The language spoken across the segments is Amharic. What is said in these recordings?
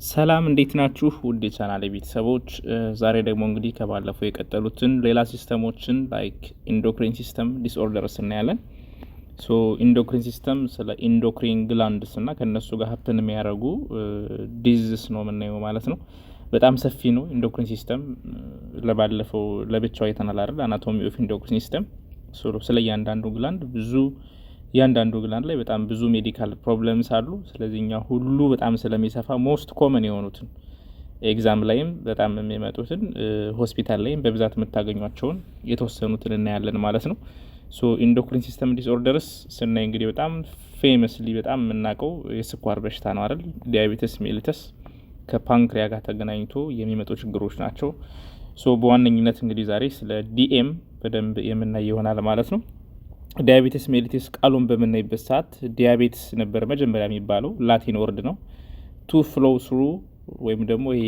ሰላም እንዴት ናችሁ? ውድ የቻናሌ ቤተሰቦች ዛሬ ደግሞ እንግዲህ ከባለፈው የቀጠሉትን ሌላ ሲስተሞችን ላይክ ኢንዶክሪን ሲስተም ዲስኦርደርስ እናያለን። ሶ ኢንዶክሪን ሲስተም ስለ ኢንዶክሪን ግላንድስ እና ከነሱ ጋር ሀፕን የሚያደርጉ ዲዚዝስ ነው የምናየው ማለት ነው። በጣም ሰፊ ነው ኢንዶክሪን ሲስተም። ለባለፈው ለብቻው አይተናል አይደል? አናቶሚ ኦፍ ኢንዶክሪን ሲስተም ስለ እያንዳንዱ ግላንድ እያንዳንዱ ግላንድ ላይ በጣም ብዙ ሜዲካል ፕሮብለምስ አሉ። ስለዚህ እኛ ሁሉ በጣም ስለሚሰፋ ሞስት ኮመን የሆኑትን ኤግዛም ላይም በጣም የሚመጡትን ሆስፒታል ላይም በብዛት የምታገኟቸውን የተወሰኑትን እናያለን ማለት ነው። ሶ ኢንዶክሪን ሲስተም ዲስኦርደርስ ስናይ እንግዲህ በጣም ፌመስሊ በጣም የምናውቀው የስኳር በሽታ ነው አይደል? ዲያቤተስ ሜሊተስ ከፓንክሪያ ጋር ተገናኝቶ የሚመጡ ችግሮች ናቸው። ሶ በዋነኝነት እንግዲህ ዛሬ ስለ ዲኤም በደንብ የምናይ ይሆናል ማለት ነው። ዲያቤተስ ሜሊተስ ቃሉን በምናይበት ሰዓት ዲያቤትስ ነበር መጀመሪያ የሚባለው ላቲን ወርድ ነው። ቱ ፍሎው ስሩ ወይም ደግሞ ይሄ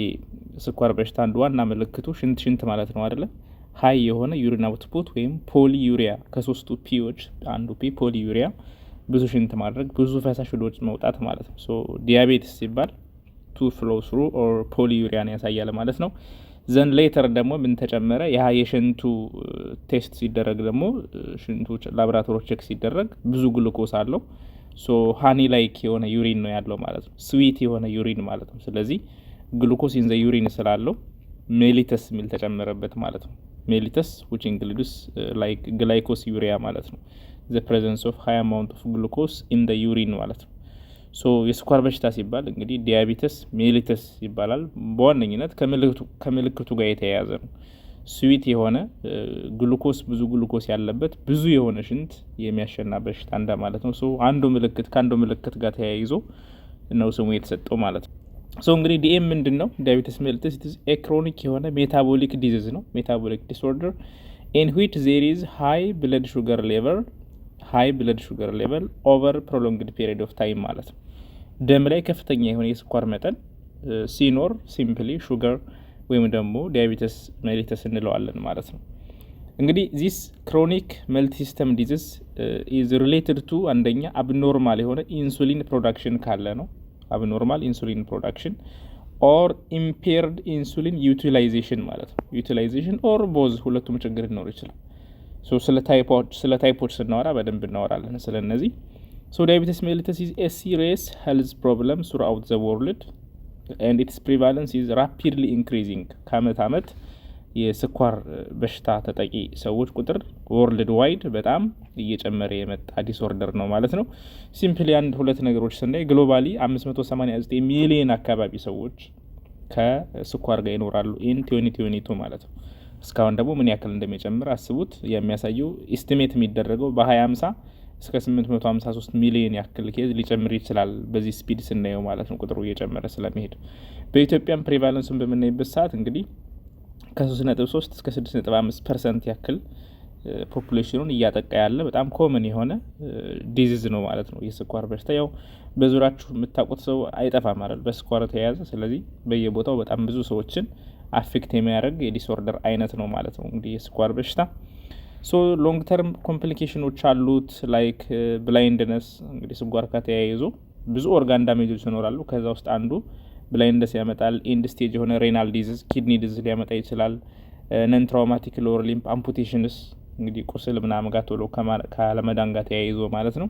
ስኳር በሽታ አንዱ ዋና ምልክቱ ሽንት ማለት ነው አይደለ? ሀይ የሆነ ዩሪን አውትፑት ወይም ፖሊ ዩሪያ ከሶስቱ ፒዎች አንዱ ፒ ፖሊ ዩሪያ ብዙ ሽንት ማድረግ ብዙ ፈሳሽ ወደ መውጣት ማለት ነው። ሶ ዲያቤትስ ሲባል ቱ ፍሎው ስሩ ኦር ፖሊ ዩሪያን ያሳያል ማለት ነው። ዘን ሌተር ደግሞ ምን ተጨመረ? ያ የሽንቱ ቴስት ሲደረግ ደግሞ ሽንቱ ላብራቶሪ ቼክ ሲደረግ ብዙ ግሉኮስ አለው። ሶ ሃኒ ላይክ የሆነ ዩሪን ነው ያለው ማለት ነው። ስዊት የሆነ ዩሪን ማለት ነው። ስለዚህ ግሉኮስ ኢን ዘ ዩሪን ስላለው ሜሊተስ የሚል ተጨመረበት ማለት ነው። ሜሊተስ which includes like ግላይኮስ ዩሪያ ማለት ነው። the presence of high amount of glucose in the urine ማለት ነው። ሶ የስኳር በሽታ ሲባል እንግዲህ ዲያቤተስ ሜሊተስ ይባላል። በዋነኝነት ከምልክቱ ጋር የተያያዘ ነው። ስዊት የሆነ ግሉኮስ ብዙ ግሉኮስ ያለበት ብዙ የሆነ ሽንት የሚያሸና በሽታ እንዳ ማለት ነው። ሶ አንዱ ምልክት ከአንዱ ምልክት ጋር ተያይዞ ነው ስሙ የተሰጠው ማለት ነው። ሶ እንግዲህ ዲኤም ምንድን ነው? ዲያቤተስ ሜሊተስ ኢት ኢዝ ኤ ክሮኒክ የሆነ ሜታቦሊክ ዲዚዝ ነው። ሜታቦሊክ ዲስኦርደር ኢን ዊች ዜር ኢዝ ሃይ ብለድ ሹገር ሌቨል ኦቨር ፕሮሎንግድ ፔሪድ ኦፍ ታይም ማለት ነው። ደም ላይ ከፍተኛ የሆነ የስኳር መጠን ሲኖር ሲምፕሊ ሹገር ወይም ደግሞ ዲያቤተስ ሜሊተስ እንለዋለን ማለት ነው። እንግዲህ ዚስ ክሮኒክ መልቲ ሲስተም ዲዚዝ ኢዝ ሪሌትድ ቱ አንደኛ አብኖርማል የሆነ ኢንሱሊን ፕሮዳክሽን ካለ ነው። አብኖርማል ኢንሱሊን ፕሮዳክሽን ኦር ኢምፔርድ ኢንሱሊን ዩቲላይዜሽን ማለት ነው። ዩቲላይዜሽን ኦር ቦዝ ሁለቱም ችግር ሊኖር ይችላል። ሶ ስለ ታይፖች ስናወራ በደንብ እናወራለን ስለ እነዚህ። ሶ ዲያቤተስ ሜሊተስ ኢዝ ኤ ሲሪየስ ሄልዝ ፕሮብለም ስሩአውት ዘ ወርልድ ኤንድ ኢትስ ፕሪቫለንስ ኢዝ ራፒድሊ ኢንክሪዚንግ። ከአመት አመት የስኳር በሽታ ተጠቂ ሰዎች ቁጥር ወርልድ ዋይድ በጣም እየጨመረ የመጣ ዲስኦርደር ነው ማለት ነው። ሲምፕሊ አንድ ሁለት ነገሮች ስናይ ግሎባሊ 589 ሚሊዮን አካባቢ ሰዎች ከስኳር ጋር ይኖራሉ ኢን 2022 ማለት ነው። እስካሁን ደግሞ ምን ያክል እንደሚጨምር አስቡት። የሚያሳየው ኢስቲሜት የሚደረገው በ2050 እስከ 853 ሚሊዮን ያክል ኬዝ ሊጨምር ይችላል በዚህ ስፒድ ስናየው ማለት ነው፣ ቁጥሩ እየጨመረ ስለሚሄድ። በኢትዮጵያም ፕሪቫለንሱን በምናይበት ሰዓት እንግዲህ ከ3.3 እስከ 6.5% ያክል ፖፑሌሽኑን እያጠቃ ያለ በጣም ኮመን የሆነ ዲዚዝ ነው ማለት ነው የስኳር በሽታ። ያው በዙሪያችሁ የምታውቁት ሰው አይጠፋም አይደል በስኳር ተያያዘ። ስለዚህ በየቦታው በጣም ብዙ ሰዎችን አፌክት የሚያደርግ የዲስኦርደር አይነት ነው ማለት ነው እንግዲህ የስኳር በሽታ። ሶ ሎንግ ተርም ኮምፕሊኬሽኖች አሉት ላይክ ብላይንድነስ። እንግዲህ ስኳር ከተያይዞ ብዙ ኦርጋን ዳሜጆች ይኖራሉ። ከዛ ውስጥ አንዱ ብላይንድነስ ያመጣል። ኤንድ ስቴጅ የሆነ ሬናል ዲዚዝ ኪድኒ ዲዚዝ ሊያመጣ ይችላል። ነን ትራውማቲክ ሎወር ሊምፕ አምፑቴሽንስ እንግዲህ ቁስል ምናምን ጋር ቶሎ ካለመዳን ጋር ተያይዞ ማለት ነው።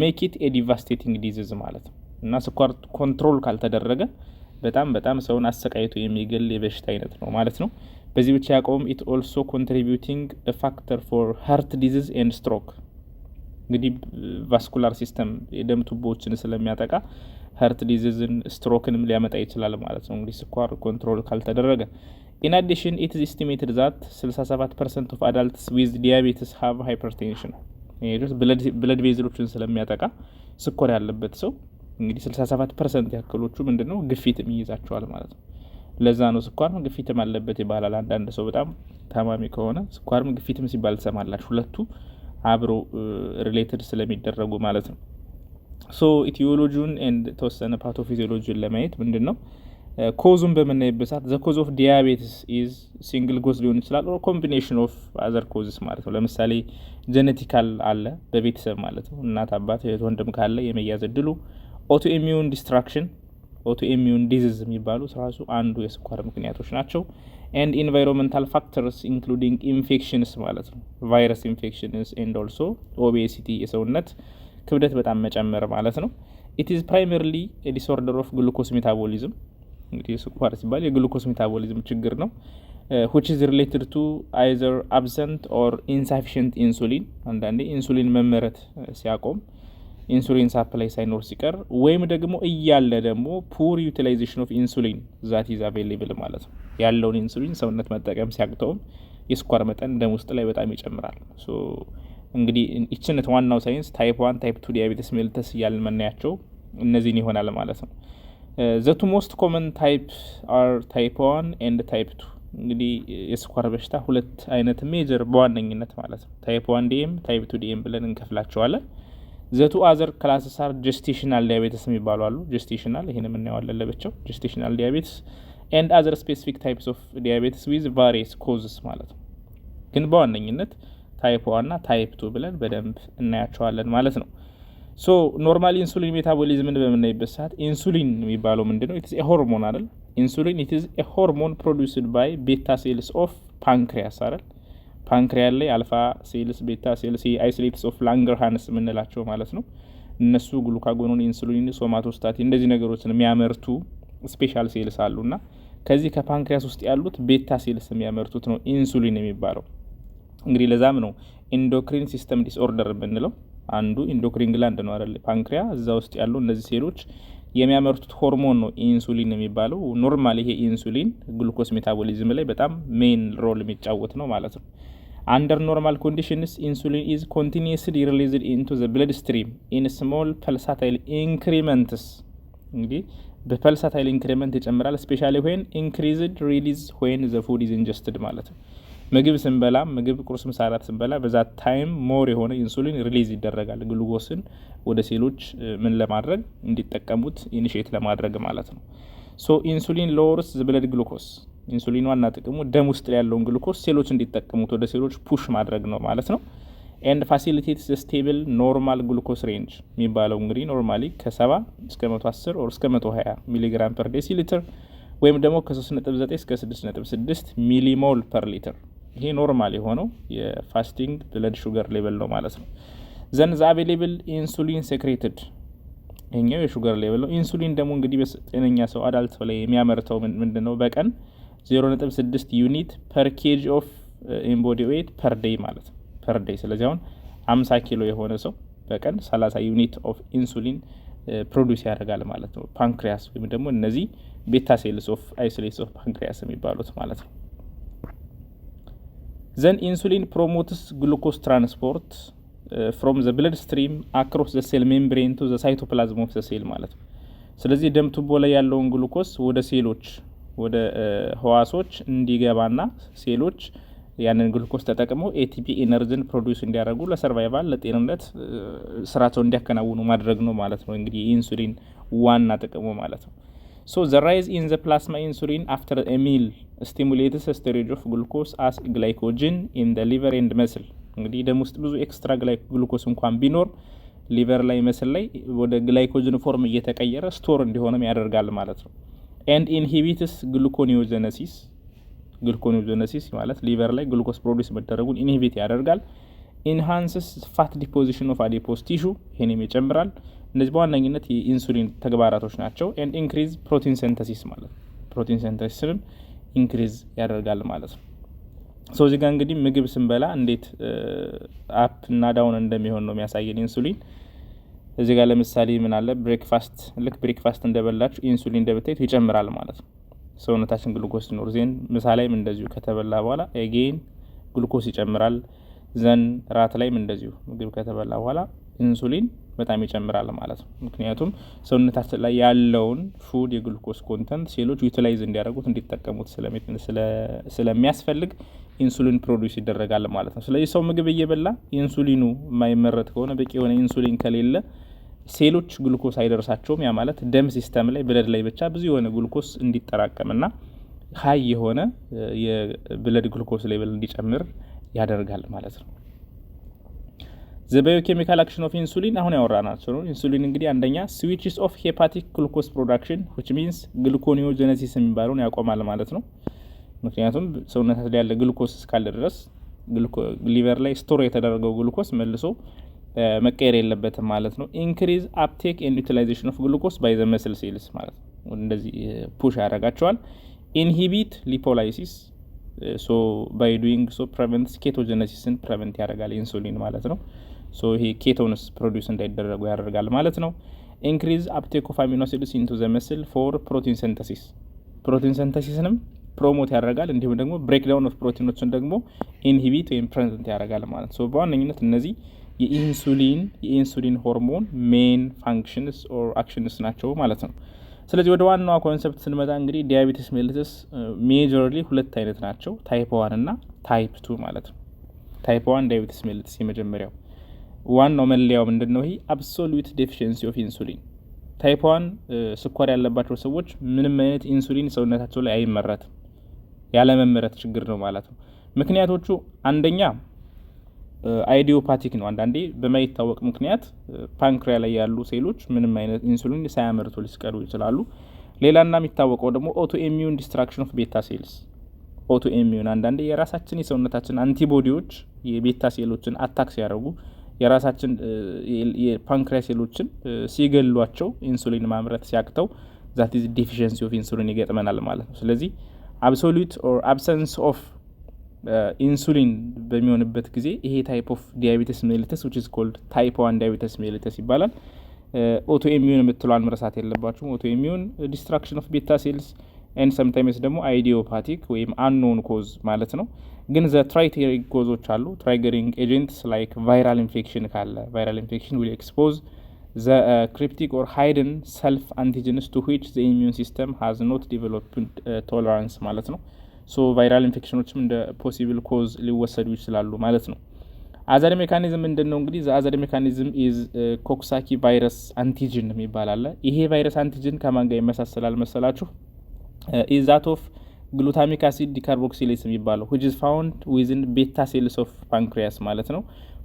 ሜክ ኢት ኤ ዲቫስቴቲንግ ዲዚዝ ማለት ነው። እና ስኳር ኮንትሮል ካልተደረገ በጣም ሰውን አሰቃይቶ የሚገል የበሽታ አይነት ነው ማለት ነው። በዚህ ብቻ ያቆም። ኢት ኦልሶ ኮንትሪቢዩቲንግ ፋክተር ፎር ሃርት ዲዚዝ ኤንድ ስትሮክ። እንግዲህ ቫስኩላር ሲስተም የደም ቱቦዎችን ስለሚያጠቃ ሃርት ዲዚዝን ስትሮክንም ሊያመጣ ይችላል ማለት ነው እንግዲህ ስኳር ኮንትሮል ካልተደረገ። ኢን አዲሽን ኢት ኢዝ ኤስቲሜትድ ዛት 67% ኦፍ አዳልትስ ዊዝ ዲያቤትስ ሃቭ ሃይፐርቴንሽን። ብለድ ቬዝሎችን ስለሚያጠቃ ስኳር ያለበት ሰው እንግዲህ 67% ያክሎቹ ምንድነው ግፊትም ይይዛቸዋል ማለት ነው። ለዛ ነው ስኳርም ግፊትም አለበት ይባላል። አንዳንድ ሰው በጣም ታማሚ ከሆነ ስኳርም ግፊትም ሲባል ትሰማላችሁ። ሁለቱ አብሮ ሪሌትድ ስለሚደረጉ ማለት ነው። ሶ ኢቲዮሎጂውን ኤንድ ተወሰነ ፓቶፊዚዮሎጂውን ለማየት ምንድነው ኮዙን በምናይበት ሰዓት ዘ ኮዝ ኦፍ ዲያቤትስ ኢዝ ሲንግል ኮዝ ሊሆን ይችላል ኦር ኮምቢኔሽን ኦፍ አዘር ኮዝስ ማለት ነው። ለምሳሌ ጄኔቲካል አለ በቤተሰብ ማለት ነው። እናት አባት እህት ወንድም ካለ የመያዝ እድሉ። ኦቶ ኢሚዩን ዲስትራክሽን ኦቶ ኢሚዩን ዲዚዝ የሚባሉት ራሱ አንዱ የስኳር ምክንያቶች ናቸው። ኤንድ ኢንቫይሮንመንታል ፋክተርስ ኢንክሉዲንግ ኢንፌክሽንስ ማለት ነው ቫይረስ ኢንፌክሽንስ ኤንድ ኦልሶ ኦቤሲቲ የሰውነት ክብደት በጣም መጨመር ማለት ነው። ኢት ኢዝ ፕራይመሪሊ ዲስኦርደር ኦፍ ግሉኮስ ሜታቦሊዝም እንግዲህ ስኳር ሲባል የግሉኮስ ሜታቦሊዝም ችግር ነው which is related to either absent or insufficient insulin አንዳንዴ ኢንሱሊን መመረት ሲያቆም ኢንሱሊን ሳፕላይ ሳይኖር ሲቀር ወይም ደግሞ እያለ ደግሞ ፑር ዩቲላይዜሽን ኦፍ ኢንሱሊን ዛት ኢዝ አቬሌብል ማለት ነው ያለውን ኢንሱሊን ሰውነት መጠቀም ሲያቅተውም የስኳር መጠን ደም ውስጥ ላይ በጣም ይጨምራል። ሶ እንግዲህ እቺነት ዋናው ሳይንስ ታይፕ 1 ታይፕ 2 ዲያቤቲስ ሜሊተስ እያልን መናያቸው እነዚህን ይሆናል ማለት ነው። the two most common types are type 1 and type 2 እንግዲህ የስኳር በሽታ ሁለት አይነት ሜጀር በዋነኝነት ማለት ነው ታይፕ 1 ዲኤም ታይፕ 2 ዲኤም ብለን እንከፍላቸዋለን። ዘቱ አዘር ክላስስ አር ጀስቴሽናል ዲያቤቲስ የሚባሉ አሉ። ጀስቴሽናል ይሄንም እናየዋለን ለብቻው ጀስቴሽናል ዲያቤቲስ ኤንድ አዘር ስፔሲፊክ ታይፕስ ኦፍ ዲያቤቲስ ዊዝ ቫሪየስ ኮዝስ ማለት ነው። ግን በዋነኝነት ታይፕ 1 እና ታይፕ 2 ብለን በደንብ እናያቸዋለን ማለት ነው። ሶ ኖርማሊ ኢንሱሊን ሜታቦሊዝምን በምናይበት ሰዓት ኢንሱሊን የሚባለው ምንድነው? ኢትስ ኤ ሆርሞን አይደል? ኢንሱሊን ኢት ኢዝ ኤ ሆርሞን ፕሮዲዩስድ ባይ ቤታ ሴልስ ኦፍ ፓንክሪያስ አይደል? ፓንክሪያስ ላይ አልፋ ሴልስ ቤታ ሴልስ አይሶሌትስ ኦፍ ላንገርሃንስ የምንላቸው ማለት ነው። እነሱ ግሉካጎኑን ኢንሱሊን ሶማቶስታቲን እንደዚህ ነገሮችን የሚያመርቱ ስፔሻል ሴልስ አሉና ከዚህ ከፓንክሪያስ ውስጥ ያሉት ቤታ ሴልስ የሚያመርቱት ነው ኢንሱሊን የሚባለው። እንግዲህ ለዛም ነው ኢንዶክሪን ሲስተም ዲስኦርደር የምንለው አንዱ ኢንዶክሪን ግላንድ ነው አይደል? ፓንክሪያ እዛ ውስጥ ያሉ እነዚህ ሴሎች የሚያመርቱት ሆርሞን ነው ኢንሱሊን የሚባለው። ኖርማሊ ይሄ ኢንሱሊን ግሉኮስ ሜታቦሊዝም ላይ በጣም ሜን ሮል የሚጫወት ነው ማለት ነው። አንደር ኖርማል ኮንዲሽንስ ኢንሱሊን ኢዝ ኮንቲኒየስሊ ሪሊዝድ ኢንቱ ዘ ብለድ ስትሪም ኢን ስሞል ፐልሳታይል ኢንክሪመንትስ። እንግዲህ በፐልሳታይል ኢንክሪመንት ይጨምራል። ስፔሻሊ ዌን ኢንክሪዝድ ሪሊዝ ዌን ዘ ፉድ ኢዝ ኢንጀስትድ ማለት ነው። ምግብ ስንበላ ምግብ ቁርስ ምሳ እራት ስንበላ በዛ ታይም ሞር የሆነ ኢንሱሊን ሪሊዝ ይደረጋል ግሉኮስን ወደ ሴሎች ምን ለማድረግ እንዲጠቀሙት ኢኒሼት ለማድረግ ማለት ነው። ሶ ኢንሱሊን ሎወርስ ዘ ብለድ ግሉኮስ ኢንሱሊን ዋና ጥቅሙ ደም ውስጥ ያለውን ግሉኮስ ሴሎች እንዲጠቀሙት ወደ ሴሎች ፑሽ ማድረግ ነው ማለት ነው። ኤንድ ፋሲሊቴትስ ዘ ስቴብል ኖርማል ግሉኮስ ሬንጅ የሚባለው እንግዲህ ኖርማሊ ከ70 እስከ 110 ኦር እስከ 120 ሚሊግራም ፐር ዴሲሊትር ወይም ደግሞ ከ3.9 እስከ 6.6 ሚሊሞል ፐር ሊትር ይሄ ኖርማል የሆነው የፋስቲንግ ብለድ ሹገር ሌቨል ነው ማለት ነው። ዘን ዘ አቬሌብል ኢንሱሊን ሴክሬትድ ይሄኛው የሹገር ሌቨል ነው። ኢንሱሊን ደግሞ እንግዲህ በጤነኛ ሰው አዳልት ላይ የሚያመርተው ምንድነው? በቀን 0.6 ዩኒት ፐር ኬጂ ኦፍ ኢምቦዲ ዌት ፐር ዴይ ማለት ነው ፐር ዴይ። ስለዚህ አሁን 50 ኪሎ የሆነ ሰው በቀን 30 ዩኒት ኦፍ ኢንሱሊን ፕሮዲዩስ ያደርጋል ማለት ነው ፓንክሪያስ ወይም ደግሞ እነዚህ ቤታ ሴልስ ኦፍ አይሶሌትስ ኦፍ ፓንክሪያስ የሚባሉት ማለት ነው። ዘን ኢንሱሊን ፕሮሞትስ ግሉኮስ ትራንስፖርት ፍሮም ዘ ብለድ ስትሪም አክሮስ ዘ ሴል ሜምብሬን ቱ ዘ ሳይቶፕላዝም ኦፍ ዘ ሴል ማለት ነው። ስለዚህ ደም ቱቦ ላይ ያለውን ግሉኮስ ወደ ሴሎች ወደ ህዋሶች እንዲገባና ሴሎች ያንን ግሉኮስ ተጠቅመው ኤቲፒ ኢነርጂን ፕሮዲዩስ እንዲያደርጉ ለሰርቫይቫል ለጤንነት ስራቸውን እንዲያከናውኑ ማድረግ ነው ማለት ነው። እንግዲህ ኢንሱሊን ዋና ጥቅሙ ማለት ነው። So the rise in the plasma insulin after a meal stimulates the storage of glucose as glycogen in the liver and muscle. እንግዲህ ደም ውስጥ ብዙ ኤክስትራ ግሉኮስ እንኳን ቢኖር ሊቨር ላይ መስል ላይ ወደ ግላይኮጅን ፎርም እየተቀየረ ስቶር እንዲሆንም ያደርጋል ማለት ነው። and inhibits gluconeogenesis ግሉኮኔኦጀነሲስ ማለት ሊቨር ላይ ግሉኮስ ፕሮዲዩስ መደረጉን ኢንሂቢት ያደርጋል። ኢንሃንስስ ፋት ዲፖዚሽን ኦፍ አዲፖስ ቲሹ ይሄንም ይጨምራል። እነዚህ በዋነኝነት የኢንሱሊን ተግባራቶች ናቸው። ኤንድ ኢንክሪዝ ፕሮቲን ሲንተሲስ ማለት ፕሮቲን ሲንተሲስንም ኢንክሪዝ ያደርጋል ማለት ነው። ሶ እዚህ ጋር እንግዲህ ምግብ ስንበላ እንዴት አፕ እና ዳውን እንደሚሆን ነው የሚያሳየን ኢንሱሊን። እዚህ ጋር ለምሳሌ ምን አለ ብሬክፋስት ልክ ብሬክፋስት እንደበላችሁ ኢንሱሊን እንደበታይቱ ይጨምራል ማለት ነው። ሰውነታችን ግሉኮስ ሲኖር ዜን ምሳ ላይም እንደዚሁ ከተበላ በኋላ ኤጌን ግሉኮስ ይጨምራል። ዘን ራት ላይም እንደዚሁ ምግብ ከተበላ በኋላ ኢንሱሊን በጣም ይጨምራል ማለት ነው። ምክንያቱም ሰውነታችን ላይ ያለውን ፉድ የግሉኮስ ኮንተንት ሴሎች ዩቲላይዝ እንዲያደርጉት እንዲጠቀሙት ስለሚያስፈልግ ኢንሱሊን ፕሮዲዩስ ይደረጋል ማለት ነው። ስለዚህ ሰው ምግብ እየበላ ኢንሱሊኑ የማይመረት ከሆነ በቂ የሆነ ኢንሱሊን ከሌለ ሴሎች ግሉኮስ አይደርሳቸውም። ያ ማለት ደም ሲስተም ላይ ብለድ ላይ ብቻ ብዙ የሆነ ግሉኮስ እንዲጠራቀምና ሀይ የሆነ የብለድ ግሉኮስ ሌቭል እንዲጨምር ያደርጋል ማለት ነው። ዘ ባዮኬሚካል አክሽን ኦፍ ኢንሱሊን አሁን ያወራናቸው ነው። ኢንሱሊን እንግዲህ አንደኛ ስዊችስ ኦፍ ሄፓቲክ ግሉኮስ ፕሮዳክሽን which means ግሉኮኒዮጀነሲስ የሚባለውን ያቆማል ማለት ነው። ምክንያቱም ሰውነታችን ላይ ያለ ግሉኮስ እስካለ ድረስ ሊቨር ላይ ስቶር የተደረገው ግሉኮስ መልሶ መቀየር የለበትም ማለት ነው። ኢንክሪዝ አፕቴክ ኤንድ ዩቲላይዜሽን ኦፍ ግሉኮስ ባይ ዘ መስል ሴልስ ማለት ነው። እንደዚህ ፑሽ ያደርጋቸዋል። ኢንሂቢት ሊፖላይሲስ ሶ ባይ ዱይንግ ሶ ፕሪቨንትስ ኬቶጀነሲስን ፕሪቨንት ያደርጋል ኢንሱሊን ማለት ነው። ሶ ይሄ ኬቶንስ ፕሮዲዩስ እንዳይደረጉ ያደርጋል ማለት ነው። ኢንክሪዝ አፕቴክ ኦፍ አሚኖ አሲድስ ኢንቱ ዘ መስል ፎር ፕሮቲን ሲንተሲስ ፕሮቲን ሲንተሲስንም ፕሮሞት ያደርጋል። እንዲሁም ደግሞ ብሬክዳውን ኦፍ ፕሮቲኖችን ደግሞ ኢንሂቢት ወይም ፕሬዘንት ያደርጋል ማለት ነው። ሶ በዋነኝነት እነዚህ የኢንሱሊን ሆርሞን ሜን ፋንክሽንስ ኦር አክሽንስ ናቸው ማለት ነው። ስለዚህ ወደ ዋናው ኮንሰፕት ስንመጣ እንግዲህ ዲያቤቲስ ሜሊተስ ሜጀርሊ ሁለት አይነት ናቸው፣ ታይፕ 1 እና ታይፕ 2 ማለት ነው። ታይፕ 1 ዲያቤቲስ ሜሊተስ የመጀመሪያው ዋናው መለያው ምንድነው? ይሄ አብሶሉት ዴፊሺየንሲ ኦፍ ኢንሱሊን። ታይፕ 1 ስኳር ያለባቸው ሰዎች ምንም አይነት ኢንሱሊን ሰውነታቸው ላይ አይመረትም፣ ያለመመረት ችግር ነው ማለት ነው። ምክንያቶቹ አንደኛ አይዲዮፓቲክ ነው። አንዳንዴ በማይታወቅ ምክንያት ፓንክሪያ ላይ ያሉ ሴሎች ምንም አይነት ኢንሱሊን ሳያመርቱ ሊስቀሩ ይችላሉ። ሌላና የሚታወቀው ደግሞ ኦቶ ኢሚዩን ዲስትራክሽን ኦፍ ቤታ ሴልስ። ኦቶ ኢሚዩን አንዳንዴ የራሳችን የሰውነታችን አንቲቦዲዎች የቤታ ሴሎችን አታክ ሲያደርጉ የራሳችን የፓንክሪያ ሴሎችን ሲገሏቸው ኢንሱሊን ማምረት ሲያቅተው ዛት ኢዝ ዴፊሺየንሲ ኦፍ ኢንሱሊን ይገጥመናል ማለት ነው። ስለዚህ አብሶሉት ኦር አብሰንስ ኦፍ ኢንሱሊን በሚሆንበት ጊዜ ይሄ ታይፕ ኦፍ ዲያቤቲስ ሜሊተስ which is called type 1 ዲያቤቲስ ሜሊተስ ይባላል። ኦቶ ኢሚዩን የምትለዋን መርሳት የለባችሁም። ኦቶ ኢሚዩን ዲስትራክሽን ኦፍ ቤታ ሴልስ and sometimes ደግሞ አይዲዮፓቲክ ወይም unknown cause ማለት ነው። ግን ዘ ትራይገሪንግ ኮዞች አሉ። ትራይገሪንግ ኤጀንትስ ላይክ ቫይራል ኢንፌክሽን ካለ ቫይራል ኢንፌክሽን will expose the cryptic or hidden self antigens to which the immune system has not developed tolerance ማለት ነው። ሶ ቫይራል ኢንፌክሽኖችም እንደ ፖሲብል ኮዝ ሊወሰዱ ይችላሉ ማለት ነው። አዘር ሜካኒዝም ምንድነው? እንግዲህ አዘር ሜካኒዝም ኢዝ ኮክሳኪ ቫይረስ አንቲጅን የሚባል አለ። ይሄ ቫይረስ አንቲጅን ከማን ጋር ይመሳሰላል መሰላችሁ? ኢዝ ዛት ኦፍ ግሉታሚክ አሲድ ዲካርቦክሲሌስ የሚባለው which is found within beta cells of pancreas ማለት ነው።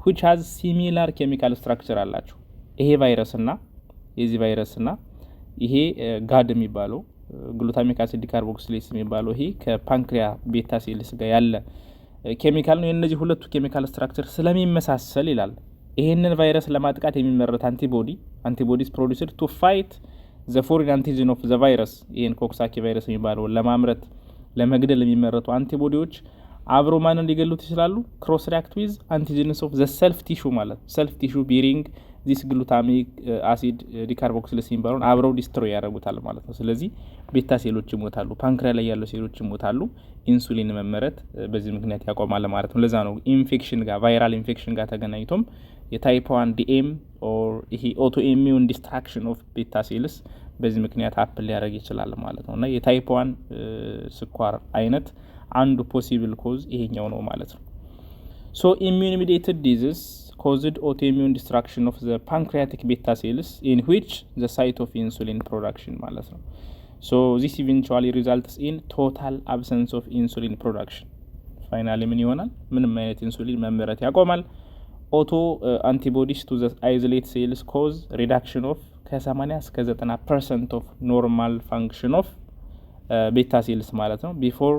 which has similar chemical structure አላቸው። ይሄ ቫይረስና የዚህ ቫይረስና ይሄ ጋድ የሚባለው ግሉታሚክ አሲድ ዲካርቦክሲሌስ የሚባለው ይሄ ከፓንክሪያ ቤታ ሴልስ ጋር ያለ ኬሚካል ነው። የነዚህ ሁለቱ ኬሚካል ስትራክቸር ስለሚመሳሰል ይላል ይሄንን ቫይረስ ለማጥቃት የሚመረት አንቲቦዲስ ፕሮዲዩስድ ቱ ፋይት ዘ ፎሪን አንቲጂን ኦፍ ዘ ቫይረስ። ይሄን ኮክሳኪ ቫይረስ የሚባለው ለማምረት ለመግደል የሚመረቱ አንቲቦዲዎች አብሮ ማንን ሊገሉት ይችላሉ? ክሮስ ሪአክት ዊዝ አንቲጂንስ ኦፍ ዘ ሰልፍ ቲሹ ማለት ሰልፍ ቲሹ ቢሪንግ ዚስ ግሉታሚክ አሲድ ዲካርቦክሲሌስ የሚባለውን አብረው ዲስትሮይ ያደርጉታል ማለት ነው። ስለዚህ ቤታ ሴሎች ይሞታሉ፣ ፓንክሪያ ላይ ያሉ ሴሎች ይሞታሉ፣ ኢንሱሊን መመረት በዚህ ምክንያት ያቆማል ማለት ነው። ለዛ ነው ኢንፌክሽን ጋር ቫይራል ኢንፌክሽን ጋር ተገናኝቶም የታይፕ 1 ዲኤም ኦር ይሄ ኦቶ ኢሚዩን ዲስትራክሽን ኦፍ ቤታ ሴልስ በዚህ ምክንያት አፕል ሊያደርግ ይችላል ማለት ነው። እና የታይፕ 1 ስኳር አይነት አንዱ ፖሲብል ኮዝ ይሄኛው ነው ማለት ነው። ሶ ኢሚዩን ሚዲኤትድ ዲዚዝ caused autoimmune destruction of the pancreatic beta cells in which the site of insulin production ማለት ነው። so this eventually results in total absence of insulin production finally ምን ይሆናል? ምንም አይነት ኢንሱሊን መመረት ያቆማል። auto antibodies to the isolate cells cause reduction of ከ80 እስከ 90% of normal function of beta cells ማለት ነው before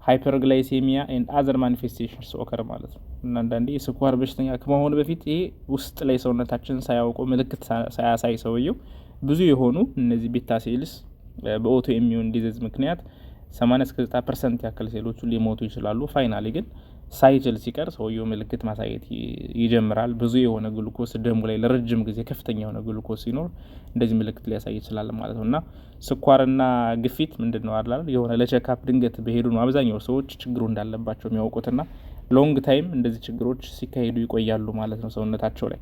ሃይፐርግላይሴሚያ ኤንድ አዘር ማኒፌስቴሽንስ ኦከር ማለት ነው። እና አንዳንዴ የስኳር በሽተኛ ከመሆኑ በፊት ይሄ ውስጥ ላይ ሰውነታችን ሳያውቁ ምልክት ሳያሳይ ሰውየው ብዙ የሆኑ እነዚህ ቤታ ሴልስ በኦቶ ኢሚዩን ዲዚዝ ምክንያት 80 እስከ 90% ያክል ሴሎቹ ሊሞቱ ይችላሉ። ፋይናሊ ግን ሳይችል ሲቀር ሰውየው ምልክት ማሳየት ይጀምራል። ብዙ የሆነ ግሉኮስ ደሙ ላይ ለረጅም ጊዜ ከፍተኛ የሆነ ግሉኮስ ሲኖር እንደዚህ ምልክት ሊያሳይ ይችላል ማለት ነውና ስኳርና ግፊት ምንድነው አይደል የሆነ ለቼክአፕ ድንገት በሄዱ ነው አብዛኛው ሰዎች ችግሩ እንዳለባቸው የሚያውቁትና ሎንግ ታይም እንደዚህ ችግሮች ሲካሄዱ ይቆያሉ ማለት ነው ሰውነታቸው ላይ።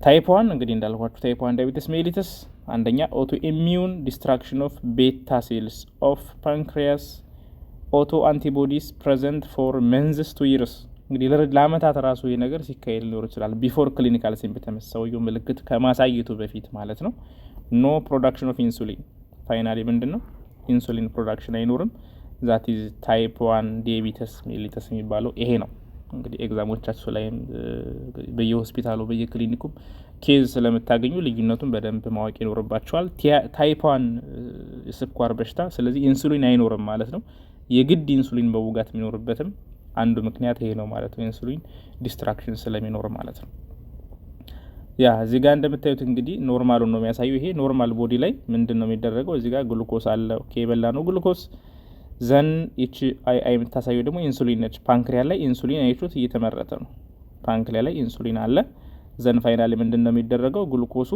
ታይፕ 1 እንግዲህ እንዳልኳችሁ ታይፕ 1 ዳያቤቲስ ሜሊተስ አንደኛ ኦቶ ኢሚዩን ዲስትራክሽን ኦፍ ቤታ ሴልስ ኦፍ ፓንክሪያስ ኦቶ አንቲቦዲስ ፕሬዘንት ፎር መንዝስ ቱ ይርስ። እንግዲህ ለአመታት ራሱ ይሄ ነገር ሲካሄድ ሊኖር ይችላል። ቢፎር ክሊኒካል ሲምፕተምስ ሰውየው ምልክት ከማሳየቱ በፊት ማለት ነው። ኖ ፕሮዳክሽን ኦፍ ኢንሱሊን ፋይናሊ ምንድነው ኢንሱሊን ፕሮዳክሽን አይኖርም። ዛት ኢዝ ታይፕ 1 ዲያቤቲስ ሜሊተስ የሚባለው ይሄ ነው። እንግዲህ ኤግዛሞቻችሁ ላይም በየሆስፒታሉ በየክሊኒኩም ኬዝ ስለምታገኙ ልዩነቱን በደንብ ማወቅ ይኖርባቸዋል። ታይፕ 1 የስኳር በሽታ ስለዚህ ኢንሱሊን አይኖርም ማለት ነው። የግድ ኢንሱሊን መውጋት የሚኖርበትም አንዱ ምክንያት ይሄ ነው ማለት ነው። ኢንሱሊን ዲስትራክሽን ስለሚኖር ማለት ነው። ያ እዚህ ጋር እንደምታዩት እንግዲህ ኖርማሉን ነው የሚያሳየው። ይሄ ኖርማል ቦዲ ላይ ምንድን ነው የሚደረገው? እዚህ ጋር ግሉኮስ አለ። ኦኬ የበላ ነው ግሉኮስ ዘን እቺ አይ የምታሳየው ደግሞ ኢንሱሊን ነች። ፓንክሪያ ላይ ኢንሱሊን አይቹት እየተመረተ ነው። ፓንክሪያ ላይ ኢንሱሊን አለ። ዘን ፋይናሊ ምንድን ነው የሚደረገው? ግሉኮሱ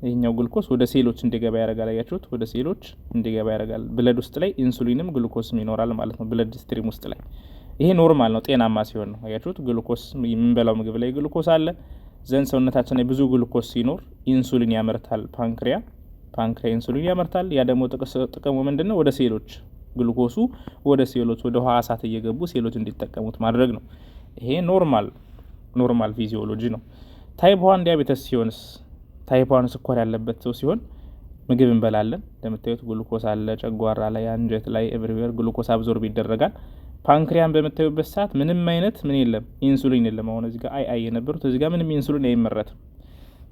ይሄኛው ግሉኮስ ወደ ሴሎች እንዲገባ ያደርጋል። አያችሁት? ወደ ሴሎች እንዲገባ ያደርጋል። ብለድ ውስጥ ላይ ኢንሱሊንም ግሉኮስም ይኖራል ማለት ነው። ብለድ ስትሪም ውስጥ ላይ ይሄ ኖርማል ነው፣ ጤናማ ሲሆን ነው። አያችሁት? ግሉኮስ የምንበላው ምግብ ላይ ግሉኮስ አለ። ዘን ሰውነታችን ላይ ብዙ ግሉኮስ ሲኖር ኢንሱሊን ያመርታል ፓንክሪያ ኢንሱሊን ያመርታል። ያ ደግሞ ጥቅሙ ምንድነው? ወደ ሴሎች ግሉኮሱ ወደ ሴሎች ወደ ህዋሳት እየገቡ ሴሎች እንዲጠቀሙት ማድረግ ነው። ይሄ ኖርማል ፊዚዮሎጂ ነው። ታይፕ 1 ዲያቤተስ ሲሆንስ? ታይፕ 1 ስኳር ያለበት ሰው ሲሆን ምግብ እንበላለን። እንደምታዩት ግሉኮስ አለ ጨጓራ ላይ፣ አንጀት ላይ፣ ኤቭሪዌር ግሉኮስ አብዞርብ ይደረጋል። ፓንክሪያን በምታዩበት ሰዓት ምንም አይነት ምን የለም፣ ኢንሱሊን የለም። አሁን እዚህ ጋር አይ የነበሩት እዚህ ጋር ምንም ኢንሱሊን አይመረትም።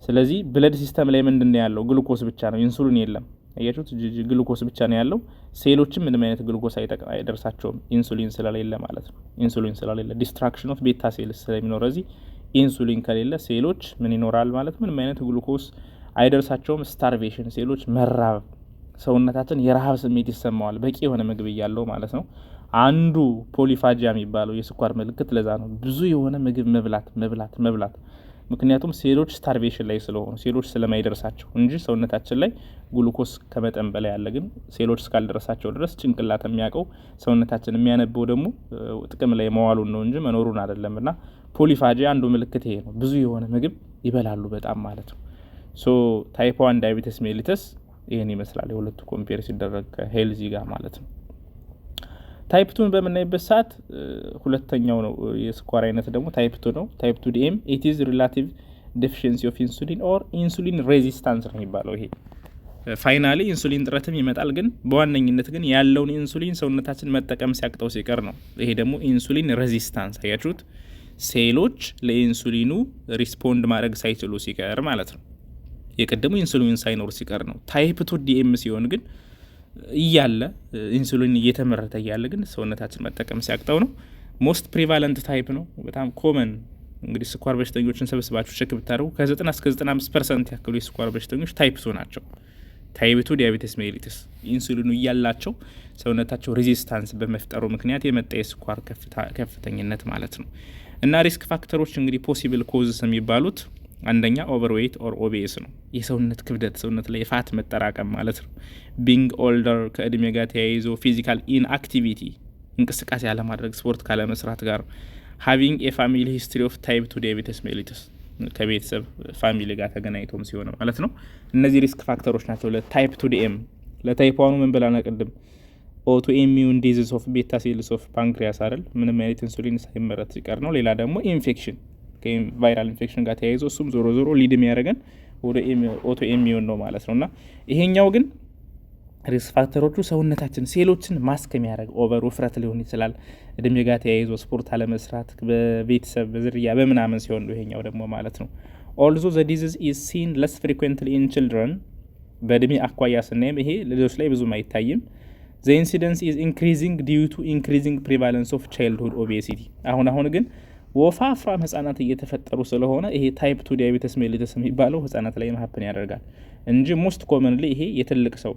ስለዚህ ብለድ ሲስተም ላይ ምንድነው ያለው? ግሉኮስ ብቻ ነው፣ ኢንሱሊን የለም። አያችሁት? ግሉኮስ ብቻ ነው ያለው። ሴሎችም ምንም አይነት ግሉኮስ አይደርሳቸውም፣ ኢንሱሊን ስለሌለ ማለት ነው። ኢንሱሊን ስለሌለ ዲስትራክሽን ኦፍ ቤታ ሴልስ ስለሚኖር እዚህ ኢንሱሊን ከሌለ ሴሎች ምን ይኖራል ማለት ምንም አይነት ግሉኮስ አይደርሳቸውም። ስታርቬሽን ሴሎች መራብ፣ ሰውነታችን የረሃብ ስሜት ይሰማዋል በቂ የሆነ ምግብ እያለው ማለት ነው። አንዱ ፖሊፋጂያ የሚባለው የስኳር ምልክት ለዛ ነው። ብዙ የሆነ ምግብ መብላት ምክንያቱም ሴሎች ስታርቬሽን ላይ ስለሆኑ ሴሎች ስለማይደርሳቸው እንጂ ሰውነታችን ላይ ግሉኮስ ከመጠን በላይ ያለ ግን ሴሎች እስካልደረሳቸው ድረስ ጭንቅላት የሚያውቀው ሰውነታችን የሚያነበው ደግሞ ጥቅም ላይ መዋሉን ነው እንጂ መኖሩን አይደለም። እና ፖሊፋጂያ አንዱ ምልክት ይሄ ነው። ብዙ የሆነ ምግብ ይበላሉ በጣም ማለት ነው። ሶ ታይፕ 1 ዳያቤቲስ ሜሊተስ ይሄን ይመስላል የሁለቱ ኮምፔር ሲደረግ ከሄልዚ ጋር ማለት ነው። ታይፕ 2 በምናይበት ሰዓት ሁለተኛው ነው የስኳር አይነት ደግሞ ታይፕ 2 ነው። ታይፕ 2 ዲኤም ኢት ኢዝ ሪላቲቭ ዴፊሺየንሲ ኦፍ ኢንሱሊን ኦር ኢንሱሊን ሬዚስታንስ ነው የሚባለው። ይሄ ፋይናሊ ኢንሱሊን ጥረትም ይመጣል፣ ግን በዋነኝነት ግን ያለውን ኢንሱሊን ሰውነታችን መጠቀም ሲያቅተው ሲቀር ነው። ይሄ ደግሞ ኢንሱሊን ሬዚስታንስ አያችሁት? ሴሎች ለኢንሱሊኑ ሪስፖንድ ማድረግ ሳይችሉ ሲቀር ማለት ነው። የቀደሙ ኢንሱሊን ሳይኖር ሲቀር ነው። ታይፕ 2 ዲኤም ሲሆን ግን እያለ ኢንሱሊን እየተመረተ እያለ ግን ሰውነታችን መጠቀም ሲያቅተው ነው። ሞስት ፕሪቫለንት ታይፕ ነው፣ በጣም ኮመን። እንግዲህ ስኳር በሽተኞችን ሰብስባችሁ ቼክ ብታደርጉ ከ90 እስከ 95% ያክሉ የስኳር በሽተኞች ታይፕ 2 ናቸው። ታይፕ 2 ዲያቤቲስ ሜሊተስ ኢንሱሊኑ እያላቸው ሰውነታቸው ሬዚስታንስ በመፍጠሩ ምክንያት የመጣ የስኳር ከፍተኝነት ማለት ነው። እና ሪስክ ፋክተሮች እንግዲህ ፖሲብል ኮዝስ የሚባሉት አንደኛ ኦቨርዌይት ኦር ኦቤስ ነው። የሰውነት ክብደት ሰውነት ላይ የፋት መጠራቀም ማለት ነው። ቢንግ ኦልደር ከእድሜ ጋር ተያይዞ ፊዚካል ኢንአክቲቪቲ እንቅስቃሴ ያለማድረግ ስፖርት ካለመስራት ጋር ሃቪንግ ኤ ፋሚሊ ሂስትሪ ኦፍ ታይፕ 2 ዲያቤቲስ ሜሊተስ ከቤተሰብ ፋሚሊ ጋር ተገናኝቶም ሲሆን ማለት ነው። እነዚህ ሪስክ ፋክተሮች ናቸው ለታይፕ 2 ዲኤም። ለታይፕ 1 ምን ብላና ቅድም ኦቶ ኢሚዩን ዲዚዝ ኦፍ ቤታ ሴልስ ኦፍ ፓንክሪያስ አይደል? ምንም አይነት ኢንሱሊን ሳይመረት ሲቀር ነው። ሌላ ደግሞ ኢንፌክሽን ቫይራል ኢንፌክሽን ጋር ተያይዞ እሱም ዞሮ ዞሮ ሊድ የሚያደርገን ወደ ኦቶ ኢሚዩን ነው ማለት ነው። እና ይሄኛው ግን ሪስክ ፋክተሮቹ ሰውነታችን ሴሎችን ማስክ የሚያደርግ ኦቨር ውፍረት ሊሆን ይችላል፣ እድሜ ጋር ተያይዞ ስፖርት አለመስራት፣ በቤተሰብ በዝርያ በምናምን ሲሆን ነው ይሄኛው ደግሞ ማለት ነው። ኦልዞ ዘ ዲዚዝ ኢዝ ሲን ለስ ፍሪኩዌንትሊ ኢን ችልድረን፣ በእድሜ አኳያ ስናይም ይሄ ልጆች ላይ ብዙም አይታይም። ዘ ኢንሲደንስ ኢዝ ኢንክሪዚንግ ዲዩ ቱ ኢንክሪዚንግ ፕሪቫለንስ ኦፍ ቻይልድሁድ ኦቤሲቲ። አሁን ግን ወፋፍራም ህጻናት እየተፈጠሩ ስለሆነ ይሄ ታይፕ 2 ዲያቤቲስ ሜሊተስ የሚባለው ህጻናት ላይ ሀፕን ያደርጋል እንጂ ሞስት ኮመንሊ ይሄ የትልቅ ሰው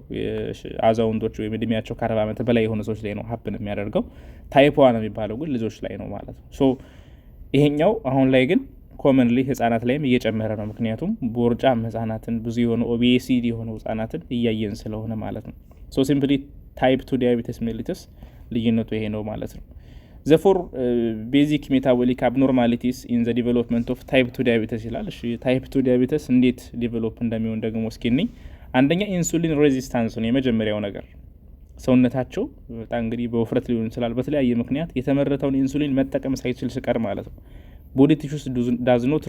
አዛውንቶች ወይም እድሜያቸው ከ40 ዓመት በላይ የሆነ ሰዎች ላይ ነው ሀፕን የሚያደርገው። ታይፕ 1 የሚባለው ግን ልጆች ላይ ነው ማለት ነው። ሶ ይሄኛው አሁን ላይ ግን ኮመንሊ ህጻናት ላይም እየጨመረ ነው። ምክንያቱም ቦርጫም ህጻናትን ብዙ የሆነ ኦቤሲቲ የሆኑ ህጻናትን እያየን ስለሆነ ማለት ነው። ሶ ሲምፕሊ ታይፕ 2 ዲያቤቲስ ሜሊተስ ልዩነቱ ይሄ ነው ማለት ነው። the four basic metabolic abnormalities in the development of type 2 diabetes ይላል። እሺ ታይፕ 2 ዲያቤቲስ እንዴት ዲቨሎፕ እንደሚሆን ደግሞ እስኪ አንደኛ ኢንሱሊን ሬዚስታንስ ነው የመጀመሪያው ነገር። ሰውነታቸው በጣም እንግዲህ በውፍረት ሊሆን ይችላል በተለያየ ምክንያት የተመረተውን ኢንሱሊን መጠቀም ሳይችል ሲቀር ማለት ነው። body tissues does not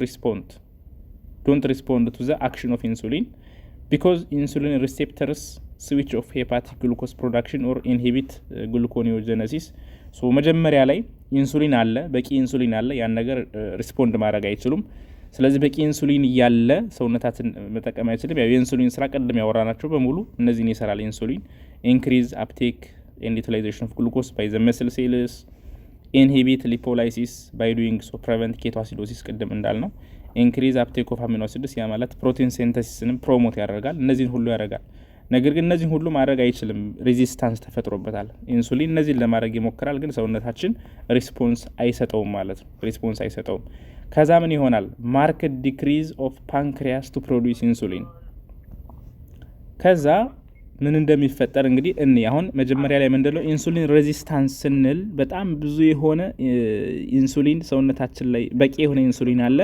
don't respond to the action of insulin because insulin receptors switch off hepatic glucose production or inhibit gluconeogenesis። ሶ መጀመሪያ ላይ ኢንሱሊን አለ፣ በቂ ኢንሱሊን አለ። ያን ነገር ሪስፖንድ ማድረግ አይችሉም። ስለዚህ በቂ ኢንሱሊን እያለ ሰውነታችን መጠቀም አይችልም። ያው የኢንሱሊን ስራ ቀደም ያወራናቸው በሙሉ እነዚህን ይሰራል። ኢንሱሊን ኢንክሪዝ አፕቴክ ኤንድ ዩቲላይዜሽን ኦፍ ግሉኮስ ባይ ዘ መስል ሴልስ፣ ኢንሂቢት ሊፖላይሲስ ባይ ዱይንግ ሶ ፕሪቨንት ኬቶአሲዶሲስ ቅድም እንዳልነው፣ ኢንክሪዝ አፕቴክ ኦፍ አሚኖ አሲድስ ያ ማለት ፕሮቲን ሴንተሲስንም ፕሮሞት ያደርጋል። እነዚህን ሁሉ ያደርጋል። ነገር ግን እነዚህን ሁሉ ማድረግ አይችልም። ሬዚስታንስ ተፈጥሮበታል። ኢንሱሊን እነዚህን ለማድረግ ይሞክራል፣ ግን ሰውነታችን ሪስፖንስ አይሰጠውም ማለት ነው። ሪስፖንስ አይሰጠውም። ከዛ ምን ይሆናል? ማርክድ ዲክሪዝ ኦፍ ፓንክሪያስ ቱ ፕሮዲውስ ኢንሱሊን። ከዛ ምን እንደሚፈጠር እንግዲህ አሁን መጀመሪያ ላይ ምንድነው ኢንሱሊን ሬዚስታንስ ስንል በጣም ብዙ የሆነ ኢንሱሊን ሰውነታችን ላይ በቂ የሆነ ኢንሱሊን አለ።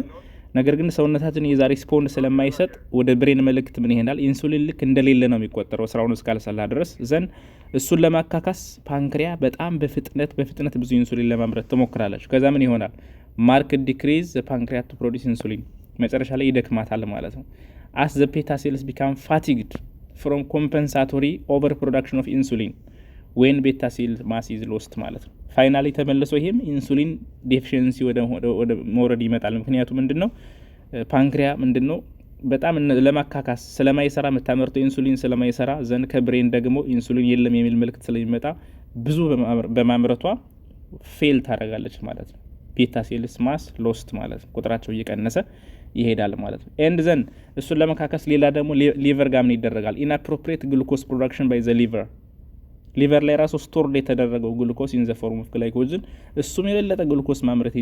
ነገር ግን ሰውነታችን የዛ ሪስፖንድ ስለማይሰጥ ወደ ብሬን መልእክት ምን ይሄዳል? ኢንሱሊን ልክ እንደሌለ ነው የሚቆጠረው ስራውን እስካልሰላ ድረስ። ዘን እሱን ለማካካስ ፓንክሪያ በጣም በፍጥነት ብዙ ኢንሱሊን ለማምረት ትሞክራለች። ከዛ ምን ይሆናል? ማርክድ ዲክሪዝ ፓንክሪያስ ቱ ፕሮዲውስ ኢንሱሊን፣ መጨረሻ ላይ ይደክማታል ማለት ነው። አስ ዘ ቤታ ሴልስ ቢካም ፋቲግድ ፍሮም ኮምፐንሳቶሪ ኦቨር ፕሮዳክሽን ኦፍ ኢንሱሊን ዌን ቤታ ሴል ማስ ኢዝ ሎስት ማለት ነው። ፋይናሊ ተመልሶ ይሄም ኢንሱሊን ዴፊሽንሲ ወደ መውረድ ይመጣል። ምክንያቱ ምንድነው? ፓንክሪያ ምንድነው በጣም ለማካካስ ስለማይሰራ የምታመርተው ኢንሱሊን ስለማይሰራ ዘን ከብሬን ደግሞ ኢንሱሊን የለም የሚል መልክት ስለሚመጣ ብዙ በማምረቷ ፌል ታደርጋለች ማለት ነው። ቤታ ሴልስ ማስ ሎስት ማለት ነው። ቁጥራቸው እየቀነሰ ይሄዳል ማለት ነው። ኤንድ ዘን እሱን ለመካከስ ሌላ ደግሞ ሊቨር ጋር ምን ይደረጋል? ኢንአፕሮፕሪየት ግሉኮስ ፕሮዳክሽን ባይ ዘ ሊቨር ላይ ራሱ ስቶርድ የተደረገው ግሉኮስ ኢን ዘ ፎርም ኦፍ ግላይኮጅን እሱም የበለጠ ግሉኮስ ማምረት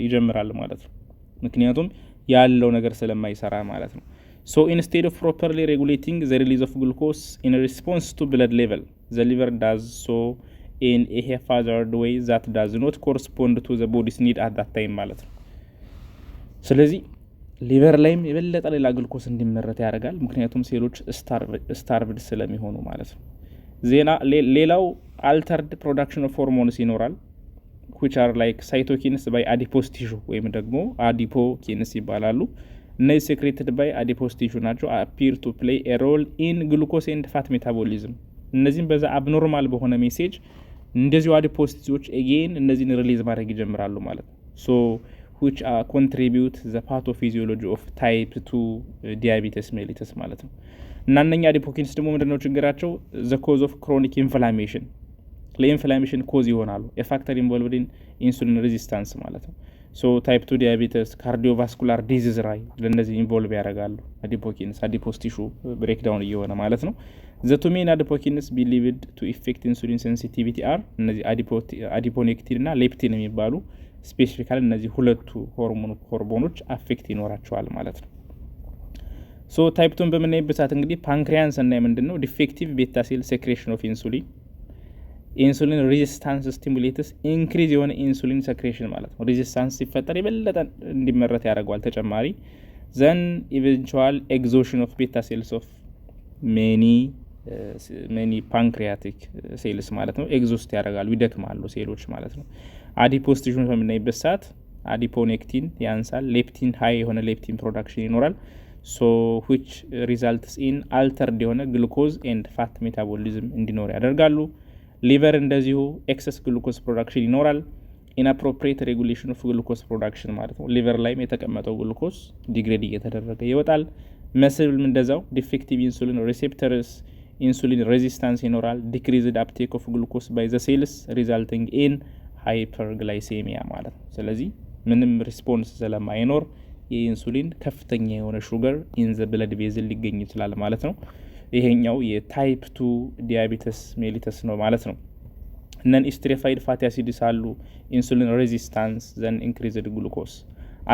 ይጀምራል ማለት ነው። ምክንያቱም ያለው ነገር ስለማይሰራ ማለት ነው። ሶ ኢንስቴድ ኦፍ ፕሮፐርሊ ሬጉሌቲንግ ዘ ሪሊዝ ኦፍ ግሉኮስ ኢን ሪስፖንስ ቱ ብለድ ሌቨል ዘ ሊቨር ዳዝ ሶ ኢን ኤ ሃዛርድ ዌይ ዛት ዳዝ ኖት ኮረስፖንድ ቱ ዘ ቦዲስ ኒድ አት ዳት ታይም ማለት ነው። ስለዚህ ሊቨር ላይም የበለጠ ሌላ ግሉኮስ እንዲመረት ያደርጋል። ምክንያቱም ሴሎች ስታርቭድ ስለሚሆኑ ማለት ነው። ሌላው አልተርድ ፕሮዳክሽን ኦፍ ሆርሞንስ ይኖራል which are like cytokines by adipose tissue ወይም ደግሞ አዲፖኪንስ ይባላሉ። እነዚህ ሴክሬትድ ባይ አዲፖስ ቲሹ ናቸው። appear to play a role in glucose and fat metabolism። እነዚህም በዛ አብኖርማል በሆነ ሜሴጅ እንደዚሁ አዲፖስ ቲሹዎች again እነዚህን ሪሊዝ ማድረግ ይጀምራሉ ማለት ነው። so which contribute the pathophysiology of type 2 diabetes mellitus ማለት ነው። እና እነኛ አዲፖኪንስ ደግሞ ምንድነው ችግራቸው? the cause of chronic inflammation ለኢንፍላሜሽን ኮዝ ይሆናሉ። a factor involved in insulin resistance ማለት ነው። so type 2 diabetes cardiovascular disease ላይ ለነዚህ ኢንቮልቭ ያደርጋሉ አዲፖኪንስ አዲፖስ ቲሹ ብሬክዳውን እየሆነ ማለት ነው። the two main adipokines believed to affect insulin sensitivity are እነዚህ አዲፖኔክቲን እና ሌፕቲን የሚባሉ ስፔሲፊካሊ እነዚህ ሁለቱ ሆርሞኖች አፌክት ይኖራቸዋል ማለት ነው። ሶ ታይፕ 2 በምናይበት ሰዓት እንግዲህ ፓንክሪያስ እና ምንድነው ዲፌክቲቭ ቤታ ሴል ሴክሬሽን ኦፍ ኢንሱሊን ሬዚስታንስ ስቲሙሌትስ ኢንክሪዝ የሆነ ኢንሱሊን ሴክሬሽን ማለት ነው። ሬዚስታንስ ሲፈጠር የበለጠ እንዲመረት ያደርገዋል ተጨማሪ። ዘን ኢቨንቹዋል ኤግዞሽን ኦፍ ቤታ ሴልስ ኦፍ ሜኒ ፓንክሪያቲክ ሴልስ ማለት ነው ኤግዞስት ያደርጋሉ፣ ይደክማሉ ሴሎች ማለት ነው። አዲፖስ ቲሹን በምናይበት ሰዓት አዲፖኔክቲን ያንሳል፣ ሌፕቲን ሃይ የሆነ ሌፕቲን ፕሮዳክሽን ይኖራል። ሶ which results in altered የሆነ ግሉኮዝ ኤንድ ፋት ሜታቦሊዝም እንዲኖር ያደርጋሉ። ሊቨር እንደዚሁ ኤክሰስ ግሉኮስ ፕሮዳክሽን ይኖራል። ኢንአፕሮፕሪየት ሬጉሌሽን ኦፍ ግሉኮስ ፕሮዳክሽን ማለት ነው። ሊቨር ላይም የተቀመጠው ግሉኮስ ዲግሬድ እየተደረገ ይወጣል። መስልም እንደዛው ዲፌክቲቭ ኢንሱሊን ሪሴፕተርስ ኢንሱሊን ሬዚስታንስ ይኖራል። ዲክሪዝድ አፕቴክ ኦፍ ግሉኮስ ባይ ዘ ሴልስ ሪዛልቲንግ ኢን ሃይፐርግላይሴሚያ ማለት ነው። ስለዚህ ምንም ሪስፖንስ ስለማይኖር የኢንሱሊን ከፍተኛ የሆነ ሹገር ኢን ዘ ብለድ ቬዝል ሊገኝ ይችላል ማለት ነው። ይሄኛው የታይፕ 2 ዲያቤተስ ሜሊተስ ነው ማለት ነው። ነን ስትሬፋይድ ፋቲ አሲድስ አሉ፣ ኢንሱሊን ሬዚስታንስ ዘን ኢንክሪዝድ ግሉኮስ፣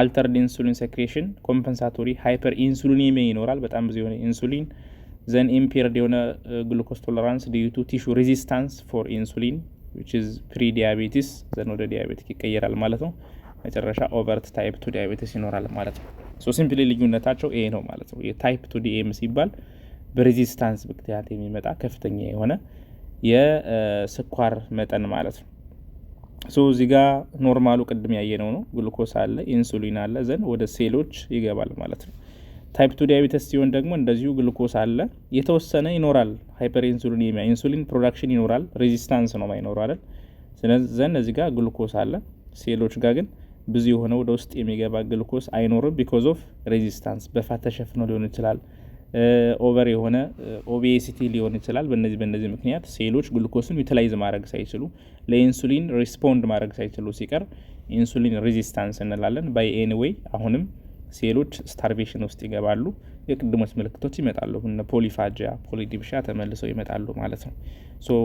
አልተርድ ኢንሱሊን ሴክሬሽን፣ ኮምፐንሳቶሪ ሃይፐር ኢንሱሊኔሚያ ይኖራል፣ በጣም ብዙ የሆነ ኢንሱሊን፣ ዘን ኢምፔርድ የሆነ ግሉኮስ ቶለራንስ ዲዩ ቱ ቲሹ ሬዚስታንስ ፎር ኢንሱሊን which is pre diabetes ዘን ወደ ዲያቤቲክ ይቀየራል ማለት ነው። መጨረሻ ኦቨርት ታይፕ 2 ዲያቤቲስ ይኖራል ማለት ነው። ሶ ሲምፕሊ ልዩነታቸው ይሄ ነው ማለት ነው። የታይፕ 2 ዲኤም ሲባል በሬዚስታንስ ምክንያት የሚመጣ ከፍተኛ የሆነ የስኳር መጠን ማለት ነው። ሶ እዚህ ጋር ኖርማሉ ቅድም ያየነው ነው። ግሉኮስ አለ፣ ኢንሱሊን አለ፣ ዘን ወደ ሴሎች ይገባል ማለት ነው። ታይፕ 2 ዲያቤቲስ ሲሆን ደግሞ እንደዚሁ ግሉኮስ አለ፣ የተወሰነ ይኖራል ሃይፐር ኢንሱሊኔሚያ፣ ኢንሱሊን ፕሮዳክሽን ይኖራል፣ ሬዚስታንስ ነው ማይኖር አይደል። ስለዚህ እዚህ ጋር ግሉኮስ አለ። ሴሎች ጋር ግን ብዙ የሆነ ወደ ውስጥ የሚገባ ግሉኮስ አይኖርም ቢኮዝ ኦፍ ሬዚስታንስ በፋት ተሸፍኖ ሊሆን ይችላል፣ ኦቨር የሆነ ኦቤሲቲ ሊሆን ይችላል። በእነዚህ ምክንያት ሴሎች ግሉኮስን ዩቲላይዝ ማድረግ ሳይችሉ ለኢንሱሊን ሪስፖንድ ማድረግ ሳይችሉ ሲቀር ኢንሱሊን ሬዚስታንስ እንላለን። ባይ ኤኒዌይ አሁንም ሴሎች ስታርቬሽን ውስጥ ይገባሉ። የቅድሞች ምልክቶች ይመጣሉ። እነ ፖሊፋጂያ፣ ፖሊዲፕሺያ ተመልሰው ይመጣሉ ማለት ነው። ሶ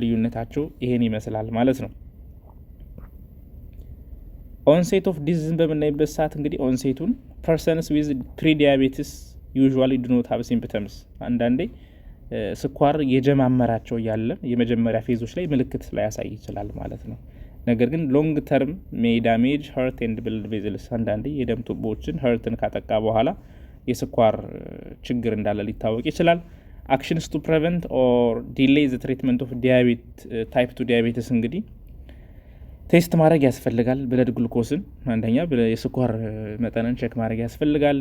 ልዩነታቸው ይሄን ይመስላል ማለት ነው። ኦንሴት ኦፍ ዲዚዝን በምናይበት ሰዓት እንግዲህ ኦንሴቱን ፐርሰንስ ዊዝ ፕሪዲያቤቲስ ዩዥዋሊ ዱ ኖት ሃቭ ሲምፕተምስ። አንዳንዴ ስኳር የጀማመራቸው ያለ የመጀመሪያ ፌዞች ላይ ምልክት ላይ ያሳይ ይችላል ማለት ነው። ነገር ግን ሎንግ ተርም ሜይ ዳሜጅ ሀርት ኤንድ ብለድ ቬዝልስ። አንዳንዴ የደም ቱቦዎችን ሀርትን ካጠቃ በኋላ የስኳር ችግር እንዳለ ሊታወቅ ይችላል። አክሽንስ ቱ ፕሪቨንት ኦር ዲሌይ ዘ ትሪትመንት ኦፍ ታይፕ 2 ዲያቤትስ እንግዲህ ቴስት ማድረግ ያስፈልጋል። ብለድ ግሉኮስን አንደኛ የስኳር መጠንን ቼክ ማድረግ ያስፈልጋል።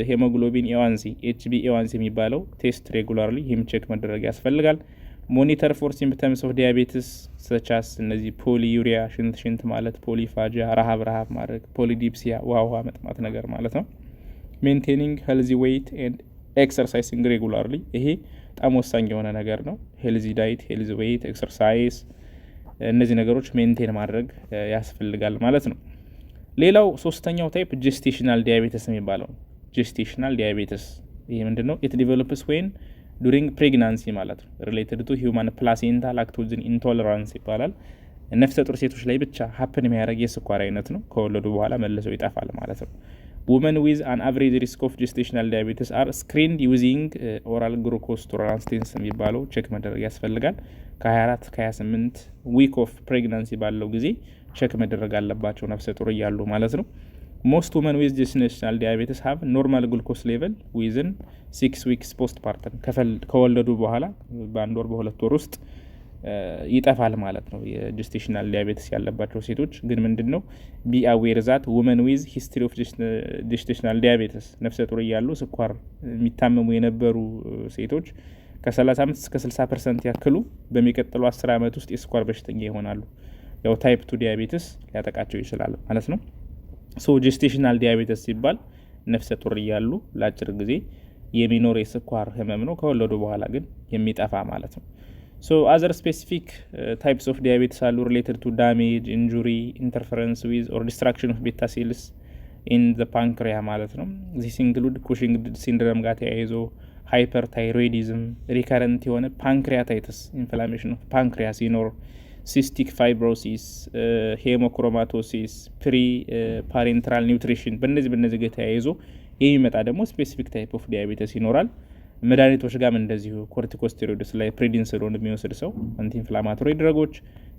ሄሞግሎቢን ኤዋንሲ ኤችቢ ኤዋንሲ የሚባለው ቴስት ሬጉላርሊ ይህም ቼክ መደረግ ያስፈልጋል። ሞኒተር ፎር ሲምፕተምስ ኦፍ ዲያቤትስ ሰቻስ እነዚህ ፖሊዩሪያ ሽንት ማለት፣ ፖሊፋጂያ ረሃብ ማድረግ፣ ፖሊዲፕሲያ ውሃ መጥማት ነገር ማለት ነው። ሜንቴኒንግ ሄልዚ ዌይት ኤንድ ኤክሰርሳይሲንግ ሬጉላርሊ ይሄ በጣም ወሳኝ የሆነ ነገር ነው። ሄልዚ ዳይት፣ ሄልዚ ዌይት፣ ኤክሰርሳይዝ እነዚህ ነገሮች ሜንቴን ማድረግ ያስፈልጋል ማለት ነው። ሌላው ሶስተኛው ታይፕ ጀስቴሽናል ዲያቤተስ የሚባለው ጀስቴሽናል ዲያቤተስ ይሄ ምንድነው? ኢት ዲቨሎፕስ ዌን ዱሪንግ ፕሬግናንሲ ማለት ነው። ሪሌትድ ቱ ሂውማን ፕላሴንታ ላክቶጅን ኢንቶለራንስ ይባላል። ነፍሰ ጡር ሴቶች ላይ ብቻ ሀፕን የሚያደርግ የስኳር አይነት ነው። ከወለዱ በኋላ መልሰው ይጠፋል ማለት ነው። ውመን ዊዝ አን አቨሬጅ ሪስክ ኦፍ ጀስቴሽናል ዲያቤተስ አር ስክሪንድ ዩዚንግ ኦራል ግሉኮስ ቶለራንስ ቴስት የሚባለው ቼክ መደረግ ያስፈልጋል። ከ24 ከ28 ዊክ ኦፍ ፕሬግናንሲ ባለው ጊዜ ቼክ መደረግ አለባቸው ነፍሰ ጡር እያሉ ማለት ነው። ሞስት ውመን ዊዝ ጀስቴሽናል ዲያቤተስ ሀብ ኖርማል ግሉኮስ ሌቨል ዊዝን 6 ዊክስ ፖስት ፓርተም ከወለዱ በኋላ በአንድ ወር በሁለት ወር ውስጥ ይጠፋል ማለት ነው። የጀስቴሽናል ዲያቤተስ ያለባቸው ሴቶች ግን ምንድን ነው ቢ አዌር ዛት ውመን ዊዝ ሂስትሪ ኦፍ ጀስቴሽናል ዲያቤተስ ነፍሰ ጡር እያሉ ስኳር የሚታመሙ የነበሩ ሴቶች ከ35 እስከ 60% ያክሉ በሚቀጥሉ 10 ዓመት ውስጥ የስኳር በሽተኛ ይሆናሉ። ያው ታይፕ 2 ዲያቤተስ ሊያጠቃቸው ይችላል ማለት ነው። ሶ ጀስቴሽናል ዲያቤተስ ሲባል ነፍሰ ጡር እያሉ ለአጭር ጊዜ የሚኖር የስኳር ህመም ነው። ከወለዱ በኋላ ግን የሚጠፋ ማለት ነው። ሶ አዘር ስፔሲፊክ ታይፕስ ኦፍ ዲያቤተስ አሉ ሪሌትድ ቱ ዳሜጅ፣ ኢንጁሪ፣ ኢንተርፈረንስ ዊዝ ኦር ዲስትራክሽን ኦፍ ቤታ ሴልስ ኢን ዘ ፓንክሪያ ማለት ነው። ዚስ ኢንክሉድ ኩሽንግ ሲንድረም ጋር ተያይዞ ሃይፐርታይሮይዲዝም፣ ሪከረንት የሆነ ፓንክሪያታይተስ ኢንፍላሜሽን ኦፍ ፓንክሪያ ሲኖር፣ ሲስቲክ ፋይብሮሲስ፣ ሄሞክሮማቶሲስ፣ ፕሪ ፓሬንትራል ኒውትሪሽን በእነዚህ ጋር ተያይዞ የሚመጣ ደግሞ ስፔሲፊክ ታይፕ ኦፍ ዲያቤተስ ይኖራል። መድኃኒቶች ጋርም እንደዚሁ ኮርቲኮስቴሮይድስ ላይ ፕሬዲንስሎን የሚወስድ ሰው አንቲ ኢንፍላማቶሪ ድረጎች፣